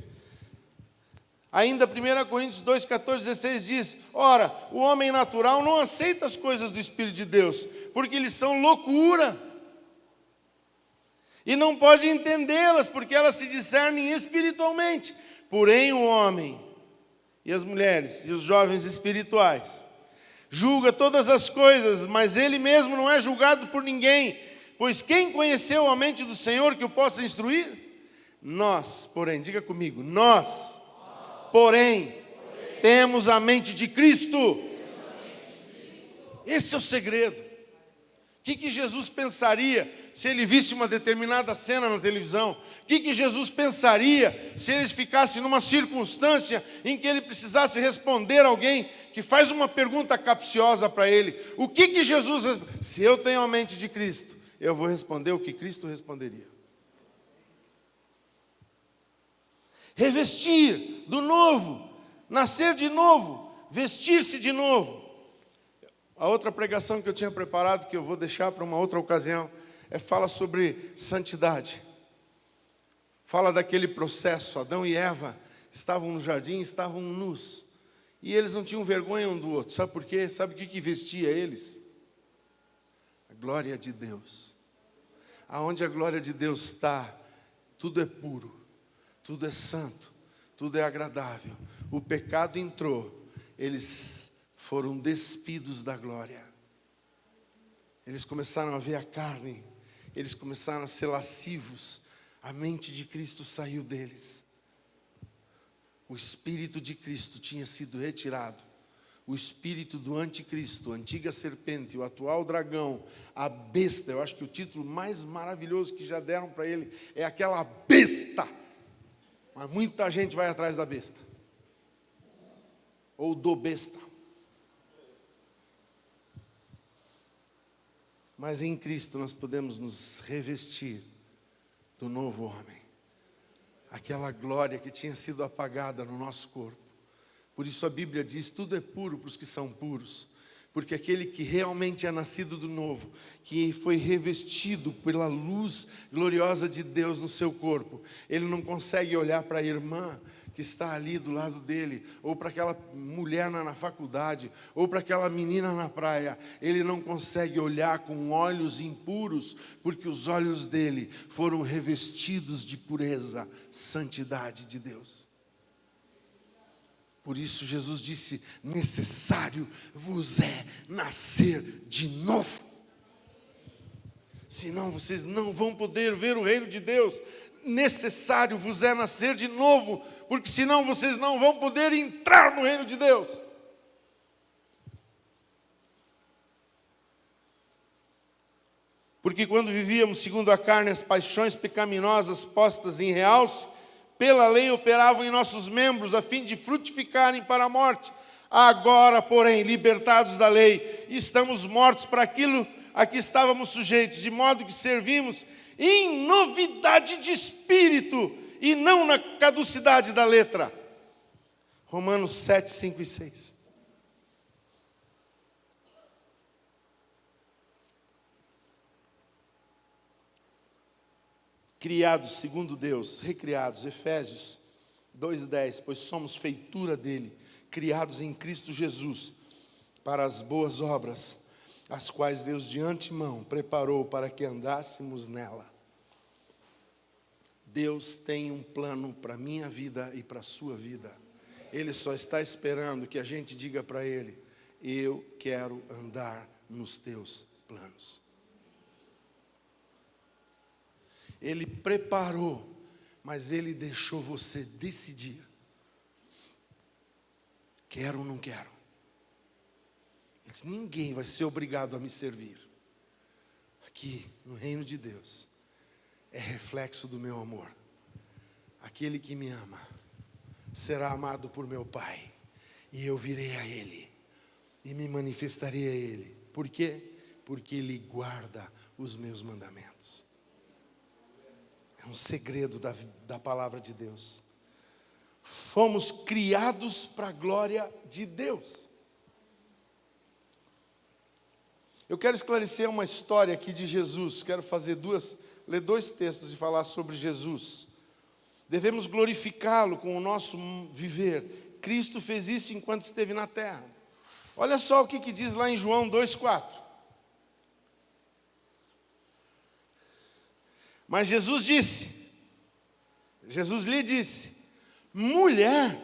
Ainda 1 Coríntios 2, 14, 16 diz, ora, o homem natural não aceita as coisas do Espírito de Deus, porque eles são loucura. E não pode entendê-las, porque elas se discernem espiritualmente. Porém o homem, e as mulheres, e os jovens espirituais, julga todas as coisas, mas ele mesmo não é julgado por ninguém. Pois quem conheceu a mente do Senhor que o possa instruir? Nós, porém, diga comigo, nós, porém, temos a mente de Cristo. Esse é o segredo. O que Jesus pensaria se ele visse uma determinada cena na televisão? O que Jesus pensaria se ele ficasse numa circunstância em que ele precisasse responder a alguém que faz uma pergunta capciosa para ele? O que Jesus... Se eu tenho a mente de Cristo, eu vou responder o que Cristo responderia. Revestir do novo, nascer de novo, vestir-se de novo. A outra pregação que eu tinha preparado, que eu vou deixar para uma outra ocasião, fala sobre santidade. Fala daquele processo. Adão e Eva estavam no jardim, estavam nus. E eles não tinham vergonha um do outro. Sabe por quê? Sabe o que vestia eles? A glória de Deus. Aonde a glória de Deus está, tudo é puro, tudo é santo, tudo é agradável. O pecado entrou, eles foram despidos da glória. Eles começaram a ver a carne, eles começaram a ser lascivos. A mente de Cristo saiu deles. O Espírito de Cristo tinha sido retirado. O espírito do anticristo, a antiga serpente, o atual dragão, a besta. Eu acho que o título mais maravilhoso que já deram para ele é aquela besta. Mas muita gente vai atrás da besta. Ou do besta. Mas em Cristo nós podemos nos revestir do novo homem. Aquela glória que tinha sido apagada no nosso corpo. Por isso a Bíblia diz, tudo é puro para os que são puros. Porque aquele que realmente é nascido do novo, que foi revestido pela luz gloriosa de Deus no seu corpo, ele não consegue olhar para a irmã que está ali do lado dele, ou para aquela mulher na faculdade, ou para aquela menina na praia. Ele não consegue olhar com olhos impuros, porque os olhos dele foram revestidos de pureza, santidade de Deus. Por isso Jesus disse, necessário vos é nascer de novo. Senão vocês não vão poder ver o reino de Deus. Necessário vos é nascer de novo, porque senão vocês não vão poder entrar no reino de Deus. Porque quando vivíamos segundo a carne, as paixões pecaminosas postas em realce, pela lei operavam em nossos membros, a fim de frutificarem para a morte. Agora, porém, libertados da lei, estamos mortos para aquilo a que estávamos sujeitos, de modo que servimos em novidade de espírito e não na caducidade da letra. Romanos 7, 5 e 6. Criados segundo Deus, recriados, Efésios 2:10, pois somos feitura dele, criados em Cristo Jesus, para as boas obras, as quais Deus de antemão preparou para que andássemos nela. Deus tem um plano para a minha vida e para a sua vida. Ele só está esperando que a gente diga para Ele: eu quero andar nos teus planos. Ele preparou, mas Ele deixou você decidir. Quero ou não quero? Ele disse: ninguém vai ser obrigado a me servir. Aqui, no reino de Deus, é reflexo do meu amor. Aquele que me ama será amado por meu Pai, e eu virei a Ele e me manifestarei a Ele. Por quê? Porque Ele guarda os meus mandamentos. É um segredo da palavra de Deus. Fomos criados para a glória de Deus. Eu quero esclarecer uma história aqui de Jesus. Quero ler dois textos e falar sobre Jesus. Devemos glorificá-lo com o nosso viver. Cristo fez isso enquanto esteve na terra. Olha só o que diz lá em João 2,4. Mas Jesus lhe disse: mulher,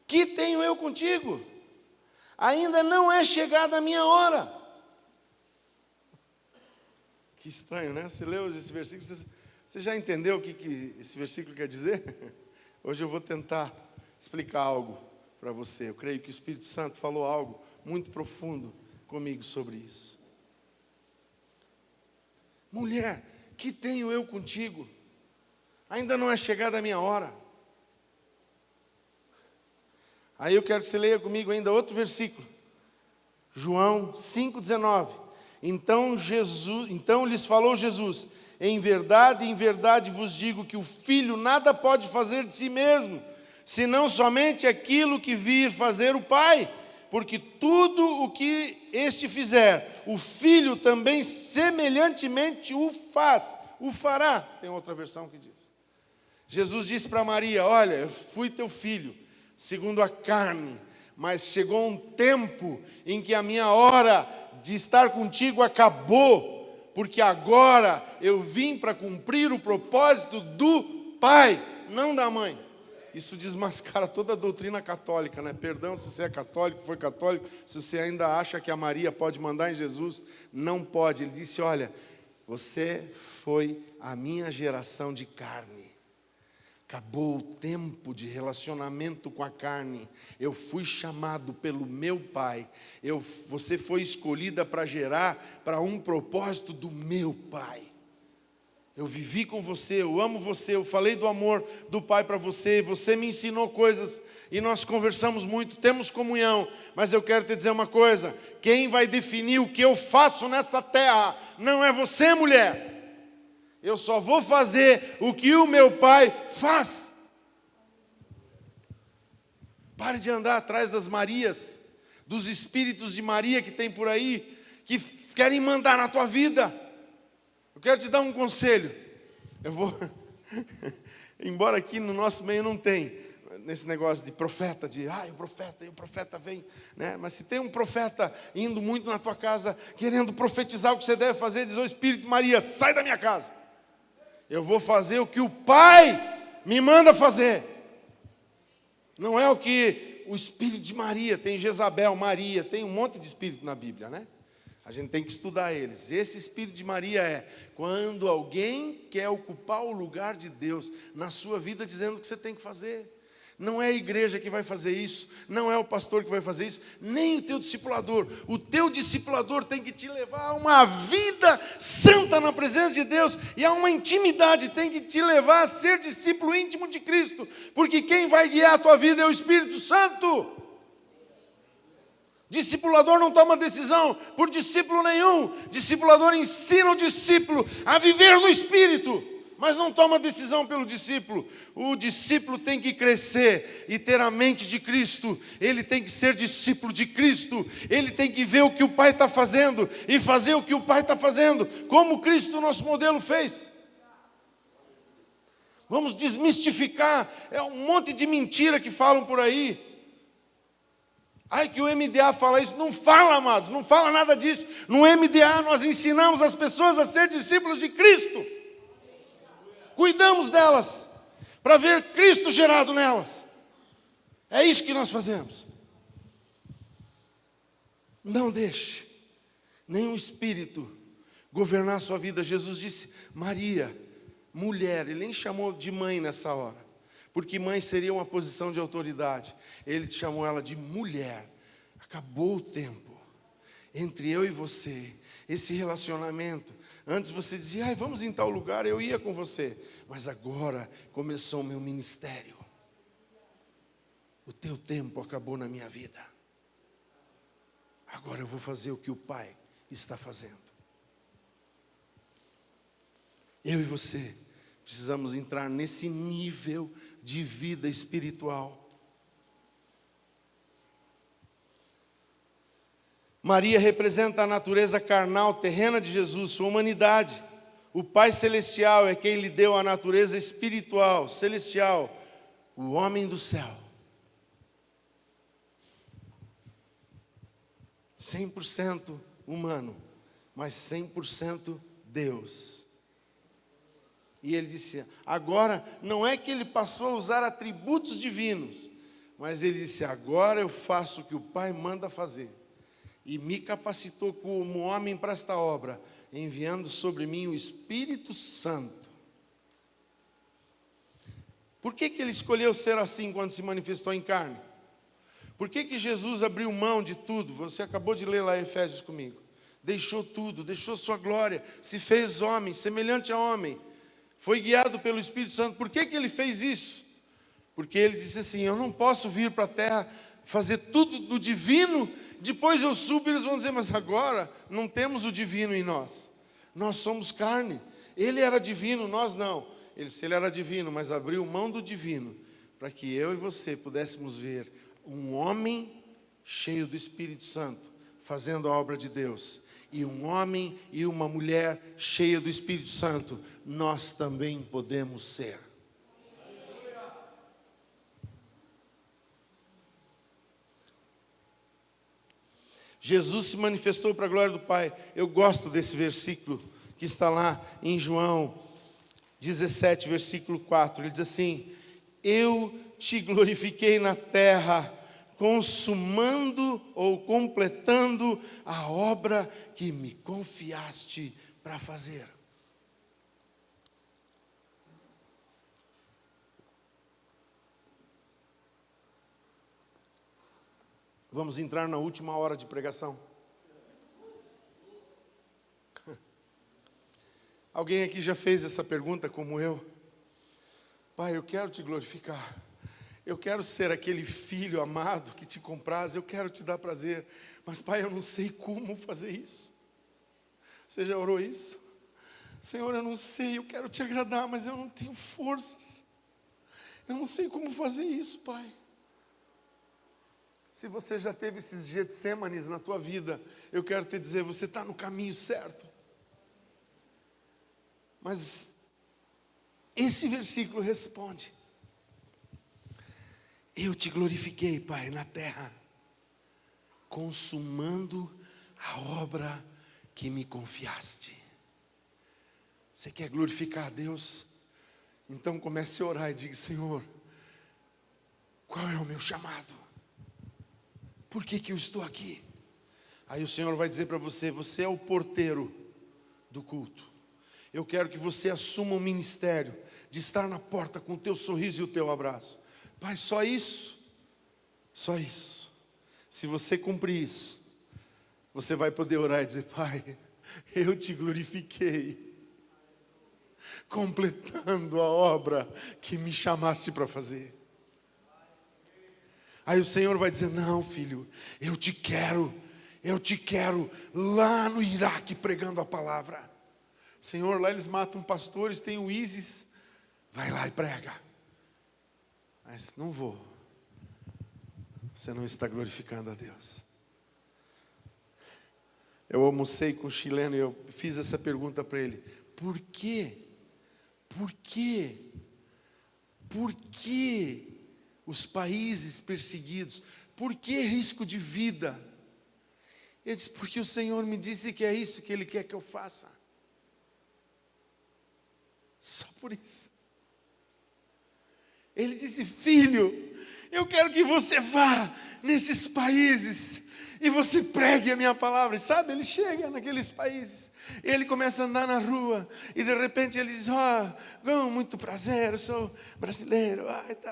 que tenho eu contigo? Ainda não é chegada a minha hora. Que estranho, né? Você leu esse versículo, você já entendeu o que esse versículo quer dizer? Hoje eu vou tentar explicar algo para você. Eu creio que o Espírito Santo falou algo muito profundo comigo sobre isso. Mulher, que tenho eu contigo? Ainda não é chegada a minha hora. Aí eu quero que você leia comigo ainda outro versículo. João 5,19. Então lhes falou Jesus: em verdade vos digo que o Filho nada pode fazer de si mesmo, senão somente aquilo que vir fazer o Pai. Porque tudo o que este fizer, o Filho também semelhantemente o fará. Tem outra versão que diz. Jesus disse para Maria: olha, eu fui teu filho, segundo a carne, mas chegou um tempo em que a minha hora de estar contigo acabou, porque agora eu vim para cumprir o propósito do Pai, não da mãe. Isso desmascara toda a doutrina católica, né? Perdão se você é católico, foi católico, se você ainda acha que a Maria pode mandar em Jesus, não pode. Ele disse: olha, você foi a minha geração de carne. Acabou o tempo de relacionamento com a carne. Eu fui chamado pelo meu Pai. Você foi escolhida para gerar para um propósito do meu Pai. Eu vivi com você, eu amo você, eu falei do amor do Pai para você, você me ensinou coisas e nós conversamos muito, temos comunhão. Mas eu quero te dizer uma coisa: quem vai definir o que eu faço nessa terra não é você, mulher. Eu só vou fazer o que o meu Pai faz. Pare de andar atrás das Marias, dos espíritos de Maria que tem por aí, que querem mandar na tua vida. Eu quero te dar um conselho. Embora aqui no nosso meio não tem nesse negócio de profeta, o profeta vem, né? Mas se tem um profeta indo muito na tua casa, querendo profetizar o que você deve fazer, diz: ô Espírito de Maria, sai da minha casa. Eu vou fazer o que o Pai me manda fazer. Não é o que o Espírito de Maria, tem Jezabel, Maria, tem um monte de espírito na Bíblia, né? A gente tem que estudar eles. Esse Espírito de Maria é quando alguém quer ocupar o lugar de Deus na sua vida, dizendo o que você tem que fazer. Não é a igreja que vai fazer isso, não é o pastor que vai fazer isso, nem o teu discipulador. O teu discipulador tem que te levar a uma vida santa na presença de Deus e a uma intimidade, tem que te levar a ser discípulo íntimo de Cristo, porque quem vai guiar a tua vida é o Espírito Santo. Discipulador não toma decisão por discípulo nenhum. Discipulador ensina o discípulo a viver no Espírito, mas não toma decisão pelo discípulo. O discípulo tem que crescer e ter a mente de Cristo. Ele tem que ser discípulo de Cristo. Ele tem que ver o que o Pai está fazendo e fazer o que o Pai está fazendo, como Cristo, nosso modelo, fez. Vamos desmistificar um monte de mentira que falam por aí. Ai, que o MDA fala isso. Não fala, amados, não fala nada disso. No MDA nós ensinamos as pessoas a ser discípulos de Cristo. Cuidamos delas, para ver Cristo gerado nelas. É isso que nós fazemos. Não deixe nenhum espírito governar a sua vida. Jesus disse, Maria, mulher, ele nem chamou de mãe nessa hora, porque mãe seria uma posição de autoridade. Ele chamou ela de mulher. Acabou o tempo entre eu e você, esse relacionamento. Antes você dizia, vamos em tal lugar, eu ia com você. Mas agora começou o meu ministério. O teu tempo acabou na minha vida. Agora eu vou fazer o que o Pai está fazendo. Eu e você precisamos entrar nesse nível de vida espiritual. Maria representa a natureza carnal, terrena de Jesus, sua humanidade. O Pai Celestial é quem lhe deu a natureza espiritual, celestial, o homem do céu. 100% humano, mas 100% Deus. E ele disse, agora, não é que ele passou a usar atributos divinos, mas ele disse, agora eu faço o que o Pai manda fazer. E me capacitou como homem para esta obra, enviando sobre mim o Espírito Santo. Por que ele escolheu ser assim quando se manifestou em carne? Por que Jesus abriu mão de tudo? Você acabou de ler lá Efésios comigo. Deixou tudo, deixou sua glória, se fez homem, semelhante a homem. Foi guiado pelo Espírito Santo. Por que ele fez isso? Porque ele disse assim, eu não posso vir para a terra fazer tudo do divino, depois eu subo e eles vão dizer, mas agora não temos o divino em nós. Nós somos carne. Ele era divino, nós não. Se ele era divino, mas abriu mão do divino, para que eu e você pudéssemos ver um homem cheio do Espírito Santo, fazendo a obra de Deus. E um homem e uma mulher cheia do Espírito Santo, nós também podemos ser. Jesus se manifestou para a glória do Pai. Eu gosto desse versículo que está lá em João 17, versículo 4. Ele diz assim, eu te glorifiquei na terra, consumando ou completando a obra que me confiaste para fazer. Vamos entrar na última hora de pregação. Alguém aqui já fez essa pergunta como eu? Pai, eu quero te glorificar. Eu quero ser aquele filho amado que te compraz. Eu quero te dar prazer. Mas, Pai, eu não sei como fazer isso. Você já orou isso? Senhor, eu não sei, eu quero te agradar, mas eu não tenho forças. Eu não sei como fazer isso, Pai. Se você já teve esses Getsêmanes na tua vida, eu quero te dizer, você está no caminho certo. Mas esse versículo responde. Eu te glorifiquei, Pai, na terra, consumando a obra que me confiaste. Você quer glorificar a Deus? Então comece a orar e diga, Senhor, qual é o meu chamado? Por que eu estou aqui? Aí o Senhor vai dizer para você, você é o porteiro do culto. Eu quero que você assuma o ministério de estar na porta com o teu sorriso e o teu abraço. Pai, só isso. Só isso. Se você cumprir isso, você vai poder orar e dizer: Pai, eu te glorifiquei, completando a obra que me chamaste para fazer. Aí o Senhor vai dizer: não, filho, eu te quero lá no Iraque pregando a palavra. Senhor, lá eles matam pastores, tem o ISIS, vai lá e prega. Mas não vou. Você não está glorificando a Deus. Eu almocei com um chileno e eu fiz essa pergunta para ele: por quê? Por quê? Por que os países perseguidos? Por que risco de vida? Ele disse: porque o Senhor me disse que é isso que Ele quer que eu faça. Só por isso. Ele disse: filho, eu quero que você vá nesses países e você pregue a minha palavra. E sabe, ele chega naqueles países, ele começa a andar na rua, e de repente ele diz: muito prazer, eu sou brasileiro,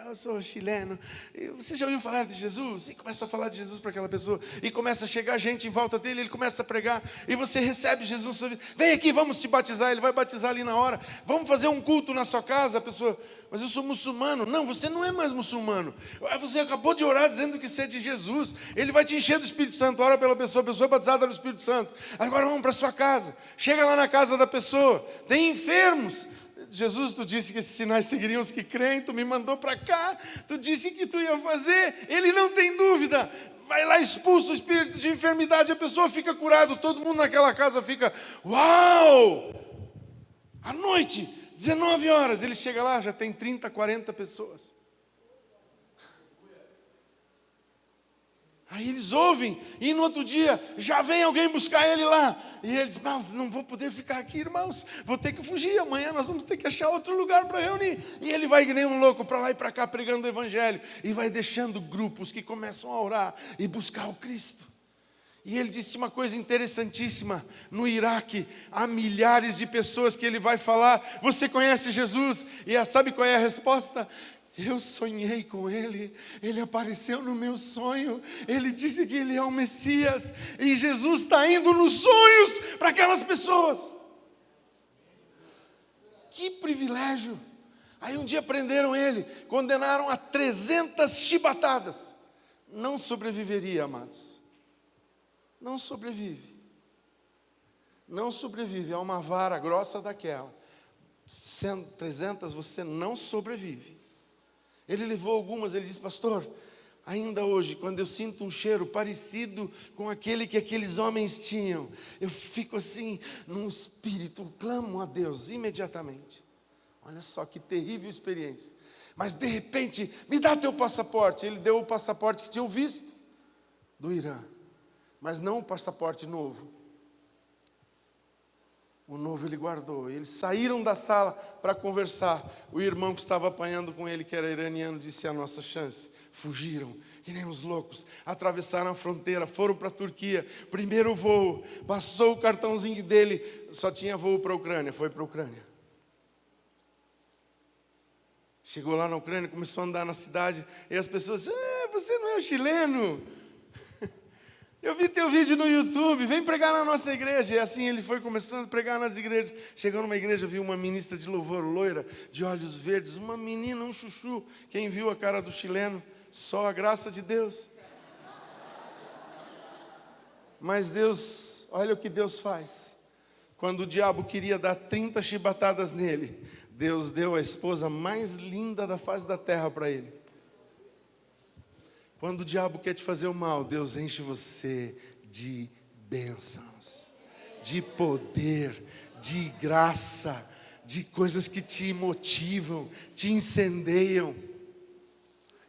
eu sou chileno, e você já ouviu falar de Jesus? E começa a falar de Jesus para aquela pessoa, e começa a chegar gente em volta dele, ele começa a pregar, e você recebe Jesus, vem aqui, vamos te batizar. Ele vai batizar ali na hora. Vamos fazer um culto na sua casa. A pessoa: mas eu sou muçulmano. Não, você não é mais muçulmano. Você acabou de orar dizendo que você é de Jesus. Ele vai te encher do Espírito Santo. Ora pela pessoa, a pessoa é batizada no Espírito Santo. Agora vamos para a sua casa. Chega lá na casa da pessoa, tem enfermos. Jesus, tu disse que esses sinais seguiriam os que creem, tu me mandou para cá, tu disse que tu ia fazer. Ele não tem dúvida. Vai lá, expulsa o espírito de enfermidade, a pessoa fica curada. Todo mundo naquela casa fica: uau! À noite, 19 horas, ele chega lá, já tem 30, 40 pessoas. Aí eles ouvem, e no outro dia, já vem alguém buscar ele lá. E ele diz: não vou poder ficar aqui, irmãos, vou ter que fugir, amanhã nós vamos ter que achar outro lugar para reunir. E ele vai que nem um louco, para lá e para cá, pregando o Evangelho, e vai deixando grupos que começam a orar e buscar o Cristo. E ele disse uma coisa interessantíssima: no Iraque há milhares de pessoas que ele vai falar: você conhece Jesus? E sabe qual é a resposta? Eu sonhei com ele, ele apareceu no meu sonho, ele disse que ele é o Messias, e Jesus está indo nos sonhos para aquelas pessoas. Que privilégio! Aí um dia prenderam ele, condenaram a 300 chibatadas. Não sobreviveria, amados. Não sobrevive. Não sobrevive a uma vara grossa daquela. 300 você não sobrevive. Ele levou algumas, ele disse: pastor, ainda hoje, quando eu sinto um cheiro parecido com aquele que aqueles homens tinham, eu fico assim, num espírito, clamo a Deus imediatamente. Olha só que terrível experiência. Mas de repente, me dá teu passaporte. Ele deu o passaporte que tinham visto do Irã, mas não o passaporte novo. O novo ele guardou. Eles saíram da sala para conversar. O irmão que estava apanhando com ele, que era iraniano, disse: a nossa chance. Fugiram, que nem os loucos. Atravessaram a fronteira, foram para a Turquia. Primeiro voo, passou o cartãozinho dele. Só tinha voo para a Ucrânia, foi para a Ucrânia. Chegou lá na Ucrânia, começou a andar na cidade. E as pessoas: você não é o chileno? Eu vi teu vídeo no YouTube, vem pregar na nossa igreja. E assim ele foi começando a pregar nas igrejas. Chegou numa igreja, viu uma ministra de louvor loira, de olhos verdes, uma menina, um chuchu. Quem viu a cara do chileno? Só a graça de Deus. Mas Deus, olha o que Deus faz. Quando o diabo queria dar 30 chibatadas nele, Deus deu a esposa mais linda da face da terra para ele. Quando o diabo quer te fazer o mal, Deus enche você de bênçãos, de poder, de graça, de coisas que te motivam, te incendeiam.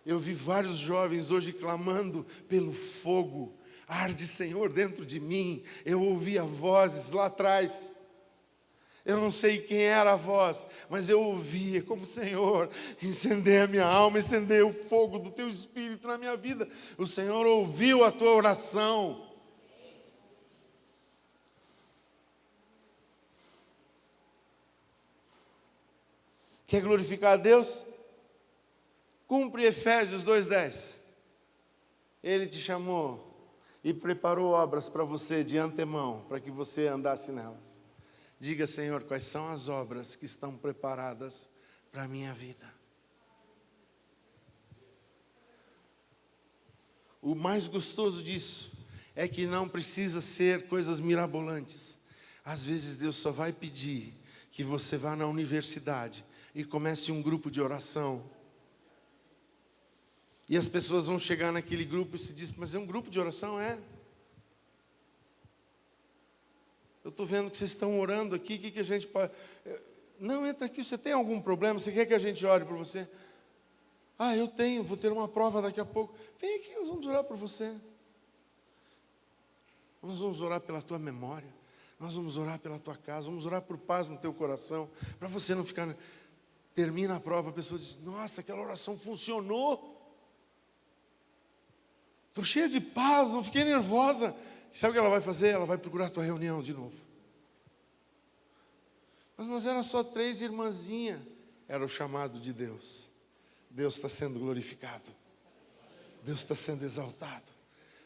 Eu vi vários jovens hoje clamando pelo fogo. Arde, Senhor, dentro de mim. Eu ouvia vozes lá atrás. Eu não sei quem era a voz, mas eu ouvia como: Senhor, incendeia a minha alma, incendeia o fogo do teu Espírito na minha vida. O Senhor ouviu a tua oração. Quer glorificar a Deus? Cumpre Efésios 2:10. Ele te chamou e preparou obras para você de antemão, para que você andasse nelas. Diga, Senhor, quais são as obras que estão preparadas para a minha vida? O mais gostoso disso é que não precisa ser coisas mirabolantes. Às vezes Deus só vai pedir que você vá na universidade e comece um grupo de oração. E as pessoas vão chegar naquele grupo e se dizem, mas é um grupo de oração, é? Eu estou vendo que vocês estão orando aqui, o que a gente pode... Não, entra aqui, você tem algum problema? Você quer que a gente ore por você? Ah, eu tenho, vou ter uma prova daqui a pouco. Vem aqui, nós vamos orar por você. Nós vamos orar pela tua memória. Nós vamos orar pela tua casa. Vamos orar por paz no teu coração. Para você não ficar... Termina a prova, a pessoa diz, nossa, aquela oração funcionou. Estou cheia de paz, não fiquei nervosa. Sabe o que ela vai fazer? Ela vai procurar a tua reunião de novo. Mas nós éramos só 3 irmãzinhas. Era o chamado de Deus. Deus está sendo glorificado. Deus está sendo exaltado.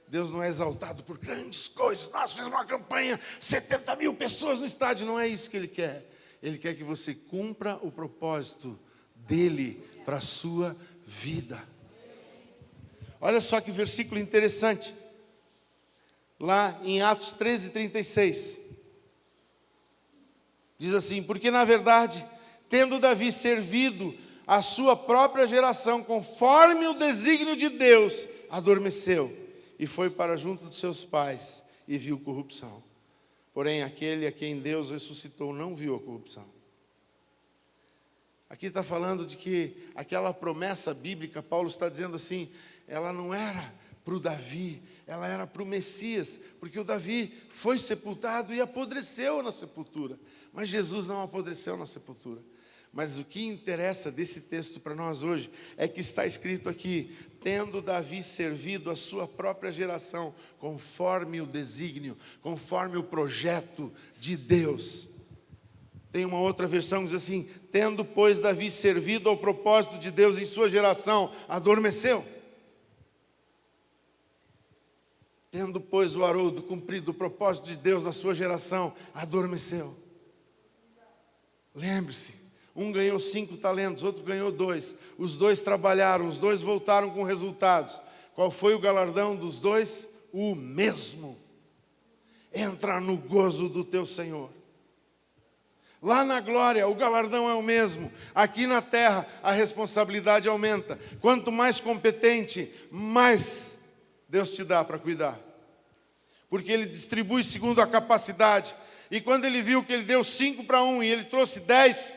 Deus não é exaltado por grandes coisas. Nós fizemos uma campanha, 70 mil pessoas no estádio. Não é isso que Ele quer. Ele quer que você cumpra o propósito dEle para a sua vida. Olha só que versículo interessante. Lá em Atos 13:36. Diz assim, porque na verdade, tendo Davi servido a sua própria geração, conforme o desígnio de Deus, adormeceu e foi para junto de seus pais e viu corrupção. Porém, aquele a quem Deus ressuscitou não viu a corrupção. Aqui está falando de que aquela promessa bíblica, Paulo está dizendo assim, ela não era para o Davi, ela era para o Messias, porque o Davi foi sepultado e apodreceu na sepultura, mas Jesus não apodreceu na sepultura. Mas o que interessa desse texto para nós hoje é que está escrito aqui, tendo Davi servido a sua própria geração, conforme o desígnio, conforme o projeto de Deus. Tem uma outra versão que diz assim, tendo pois Davi servido ao propósito de Deus em sua geração, adormeceu. Tendo pois o Haroldo cumprido o propósito de Deus na sua geração, adormeceu. Lembre-se, um ganhou 5 talentos, outro ganhou 2. Os 2 trabalharam, os 2 voltaram com resultados. Qual foi o galardão dos 2? O mesmo. Entra no gozo do teu Senhor. Lá na glória, o galardão é o mesmo. Aqui na terra, a responsabilidade aumenta. Quanto mais competente, mais Deus te dá para cuidar. Porque Ele distribui segundo a capacidade. E quando Ele viu que Ele deu 5 para um e Ele trouxe 10,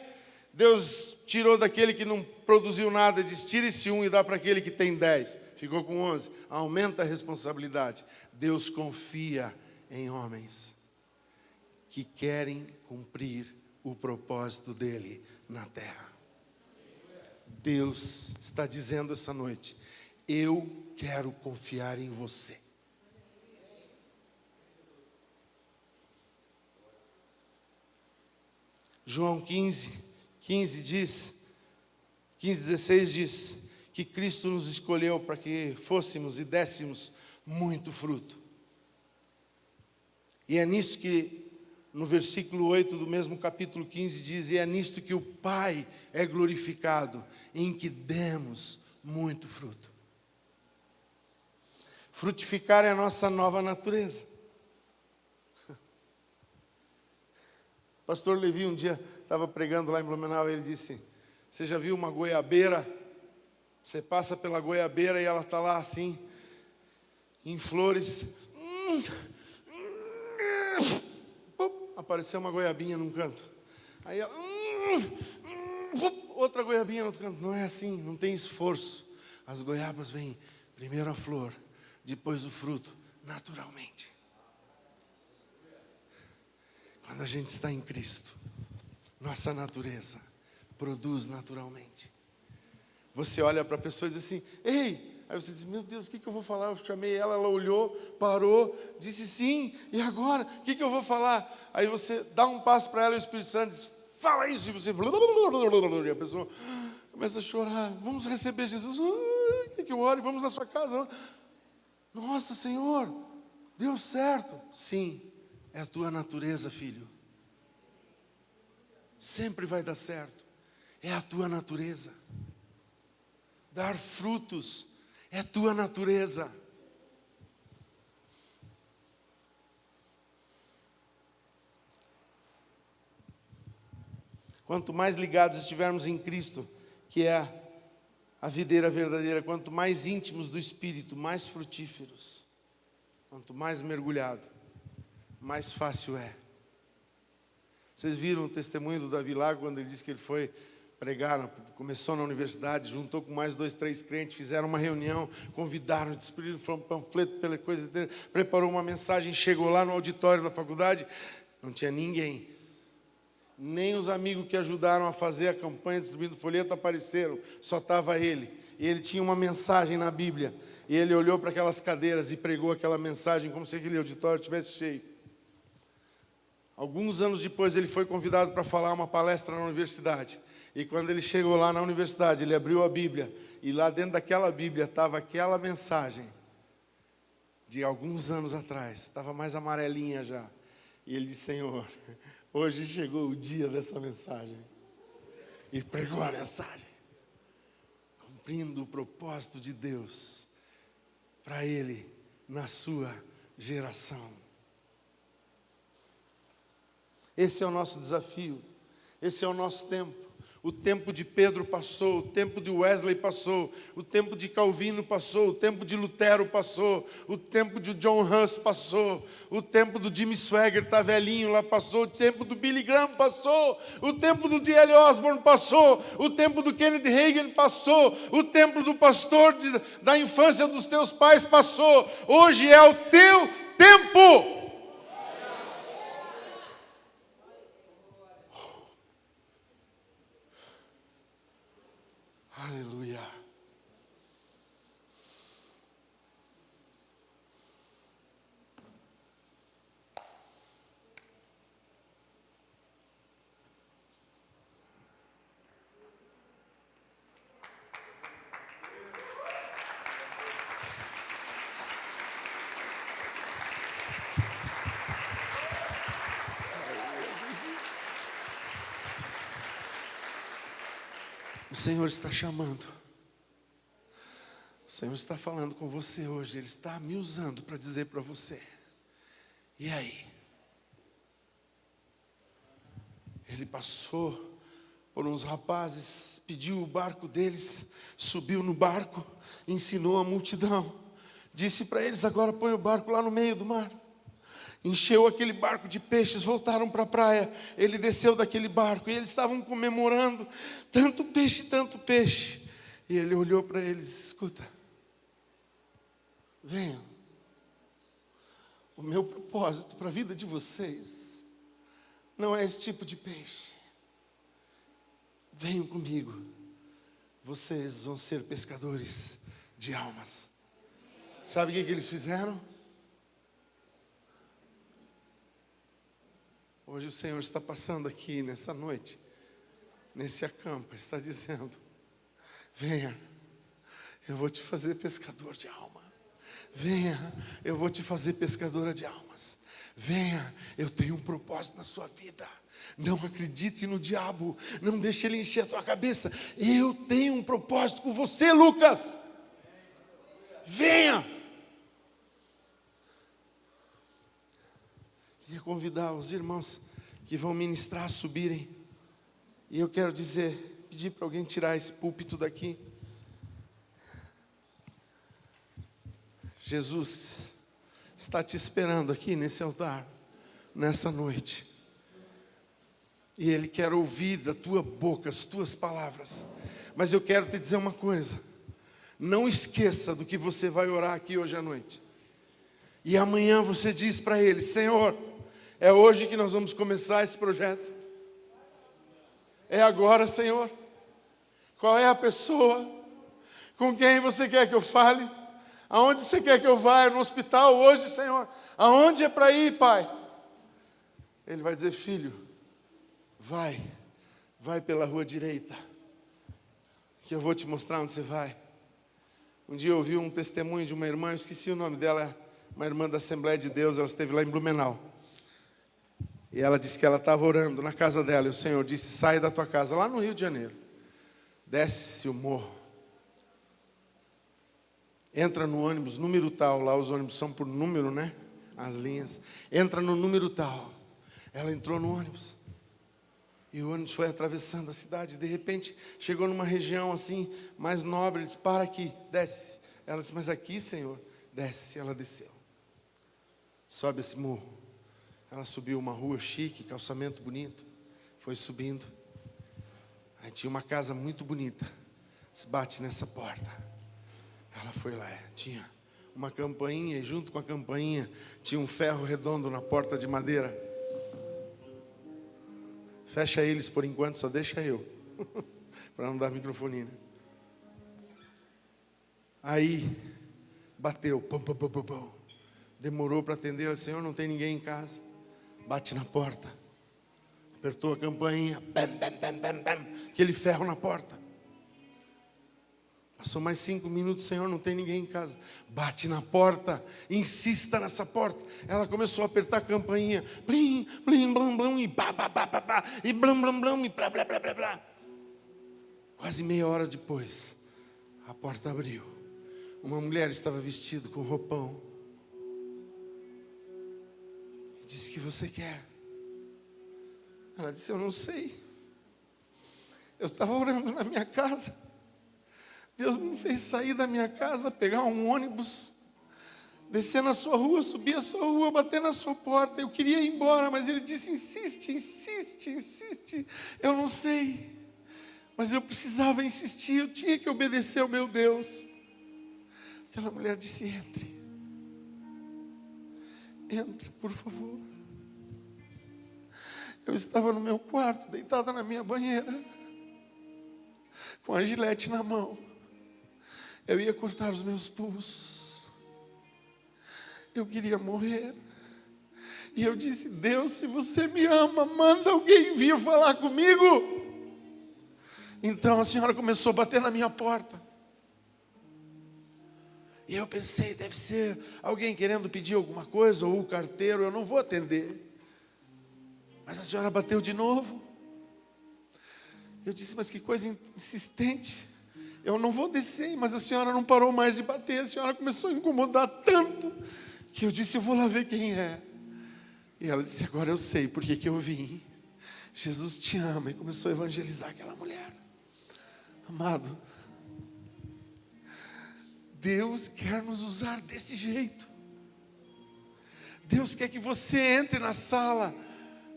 Deus tirou daquele que não produziu nada, diz, tira esse 1 e dá para aquele que tem 10. Ficou com 11. Aumenta a responsabilidade. Deus confia em homens que querem cumprir o propósito dEle na terra. Deus está dizendo essa noite, eu quero confiar em você. João 15:16 diz que Cristo nos escolheu para que fôssemos e dessemos muito fruto. E é nisso que no versículo 8 do mesmo capítulo 15 diz, e é nisto que o Pai é glorificado, em que demos muito fruto. Frutificar é a nossa nova natureza. O pastor Levi um dia estava pregando lá em Blumenau, ele disse, você já viu uma goiabeira? Você passa pela goiabeira e ela está lá assim, em flores. Apareceu uma goiabinha num canto. Aí ela, outra goiabinha no outro canto. Não é assim, não tem esforço. As goiabas vêm primeiro a flor, depois o fruto, naturalmente. Quando a gente está em Cristo, nossa natureza produz naturalmente. Você olha para a pessoa e diz assim, ei! Aí você diz, meu Deus, o que eu vou falar? Eu chamei ela, ela olhou, parou, disse sim, e agora? O que eu vou falar? Aí você dá um passo para ela e o Espírito Santo diz, fala isso, e você... E a pessoa, Começa a chorar. Vamos receber Jesus. Quer que eu ore? Vamos na sua casa. Nossa, Senhor, deu certo. Sim, é a tua natureza, filho. Sempre vai dar certo. É a tua natureza. Dar frutos é a tua natureza. Quanto mais ligados estivermos em Cristo, que é a videira verdadeira, quanto mais íntimos do Espírito, mais frutíferos. Quanto mais mergulhado, mais fácil é. Vocês viram o testemunho do Davi lá, quando ele disse que ele foi pregar, começou na universidade, juntou com mais 2, 3 crentes, fizeram uma reunião, convidaram, distribuíram um panfleto pela coisa dele, preparou uma mensagem, chegou lá no auditório da faculdade, não tinha ninguém. Nem os amigos que ajudaram a fazer a campanha distribuindo folheto apareceram, só estava ele. E ele tinha uma mensagem na Bíblia. E ele olhou para aquelas cadeiras e pregou aquela mensagem como se aquele auditório estivesse cheio. Alguns anos depois ele foi convidado para falar uma palestra na universidade. E quando ele chegou lá na universidade, ele abriu a Bíblia. E lá dentro daquela Bíblia estava aquela mensagem de alguns anos atrás. Estava mais amarelinha já. E ele disse: Senhor, hoje chegou o dia dessa mensagem. E pregou a mensagem, cumprindo o propósito de Deus para ele na sua geração. Esse é o nosso desafio, esse é o nosso tempo. O tempo de Pedro passou, o tempo de Wesley passou, o tempo de Calvino passou, o tempo de Lutero passou, o tempo de John Hus passou, o tempo do Jimmy Swaggart, tá velhinho lá, passou, o tempo do Billy Graham passou, o tempo do D.L. Osborne passou, o tempo do Kenneth Hagin passou, o tempo do pastor da infância dos teus pais passou. Hoje é o teu tempo. Aleluia. O Senhor está chamando. O Senhor está falando com você hoje. Ele está me usando para dizer para você: e aí? Ele passou por uns rapazes, pediu o barco deles, subiu no barco, ensinou a multidão, disse para eles: agora põe o barco lá no meio do mar. Encheu aquele barco de peixes, voltaram para a praia. Ele desceu daquele barco e eles estavam comemorando. Tanto peixe, tanto peixe. E ele olhou para eles: escuta, venham. O meu propósito para a vida de vocês não é esse tipo de peixe. Venham comigo. Vocês vão ser pescadores de almas. Sabe o que eles fizeram? Hoje o Senhor está passando aqui nessa noite, nesse acampo, está dizendo: venha, eu vou te fazer pescador de alma. Venha, eu vou te fazer pescadora de almas. Venha, eu tenho um propósito na sua vida. Não acredite no diabo, não deixe ele encher a tua cabeça. Eu tenho um propósito com você, Lucas. Venha. Queria convidar os irmãos que vão ministrar a subirem. E eu quero pedir para alguém tirar esse púlpito daqui. Jesus está te esperando aqui nesse altar, nessa noite. E Ele quer ouvir da tua boca as tuas palavras. Mas eu quero te dizer uma coisa: não esqueça do que você vai orar aqui hoje à noite. E amanhã você diz para Ele: Senhor, é hoje que nós vamos começar esse projeto. É agora, Senhor. Qual é a pessoa com quem você quer que eu fale? Aonde você quer que eu vá? No hospital hoje, Senhor? Aonde é para ir, Pai? Ele vai dizer: filho, vai pela rua direita. que eu vou te mostrar onde você vai. Um dia eu ouvi um testemunho de uma irmã, eu esqueci o nome dela, uma irmã da Assembleia de Deus, ela esteve lá em Blumenau. E ela disse que ela estava orando na casa dela, e o Senhor disse, sai da tua casa, lá no Rio de Janeiro. Desce o morro. Entra no ônibus, número tal, lá os ônibus são por número, né? As linhas. Entra no número tal. Ela entrou no ônibus. E o ônibus foi atravessando a cidade. De repente, chegou numa região assim, mais nobre. Ele disse, para aqui, desce. Ela disse, mas aqui, Senhor? Desce. Ela desceu. Sobe esse morro. Ela subiu uma rua chique, calçamento bonito. Foi subindo. Aí tinha uma casa muito bonita. Se bate nessa porta. Ela foi lá. Tinha uma campainha. E junto com a campainha, tinha um ferro redondo na porta de madeira. Fecha eles por enquanto, só deixa eu. Para não dar microfonia. Aí, bateu. Pum, pum, pum, pum, pum. Demorou para atender. Ela disse, Senhor, não tem ninguém em casa. Bate na porta. Apertou a campainha. Bam, bam, bam, bam, bam. Aquele ferro na porta. Passou mais 5 minutos, Senhor, não tem ninguém em casa. Bate na porta, insista nessa porta. Ela começou a apertar a campainha. Blim, blim, blam, blam, e bá, bá, bá, bá, bá, e blam, blam, blam, e blá, blá, blá, blá, blá. Quase meia hora depois, a porta abriu. Uma mulher estava vestida com roupão. E disse, que você quer? Ela disse, eu não sei. Eu estava orando na minha casa. Deus me fez sair da minha casa, pegar um ônibus, descer na sua rua, subir a sua rua, bater na sua porta. Eu queria ir embora, mas Ele disse, insiste, insiste, insiste. Eu não sei, mas eu precisava insistir, eu tinha que obedecer ao meu Deus. Aquela mulher disse, entre, por favor. Eu estava no meu quarto, deitada na minha banheira, com a gilete na mão. Eu ia cortar os meus pulsos. Eu queria morrer. E eu disse, Deus, se você me ama, manda alguém vir falar comigo. Então a senhora começou a bater na minha porta. E eu pensei, deve ser alguém querendo pedir alguma coisa, ou o carteiro, eu não vou atender. Mas a senhora bateu de novo. Eu disse, mas que coisa insistente. Eu não vou descer, mas a senhora não parou mais de bater. A senhora começou a incomodar tanto, que eu disse, eu vou lá ver quem é. E ela disse, agora eu sei por que eu vim. Jesus te ama. E começou a evangelizar aquela mulher. Amado, Deus quer nos usar desse jeito. Deus quer que você entre na sala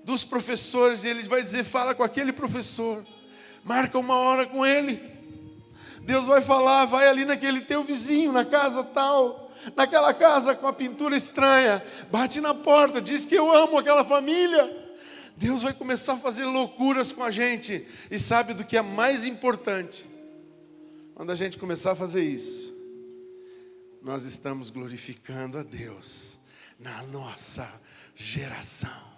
dos professores e Ele vai dizer, fala com aquele professor. Marca uma hora com ele. Deus vai falar, vai ali naquele teu vizinho, na casa tal, naquela casa com a pintura estranha, bate na porta, diz que eu amo aquela família. Deus vai começar a fazer loucuras com a gente. E sabe do que é mais importante? Quando a gente começar a fazer isso, nós estamos glorificando a Deus na nossa geração.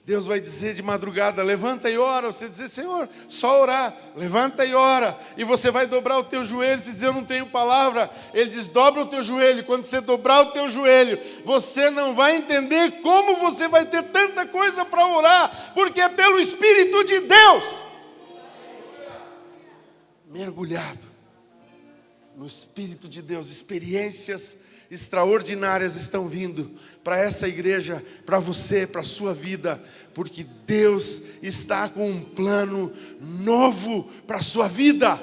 Deus vai dizer de madrugada, levanta e ora. Você dizer, Senhor, só orar. Levanta e ora. E você vai dobrar o teu joelho. Se dizer, eu não tenho palavra. Ele diz, dobra o teu joelho. Quando você dobrar o teu joelho, você não vai entender como você vai ter tanta coisa para orar. Porque é pelo Espírito de Deus. Mergulhado no Espírito de Deus. Experiências extraordinárias estão vindo para essa igreja, para você, para a sua vida, porque Deus está com um plano novo para a sua vida.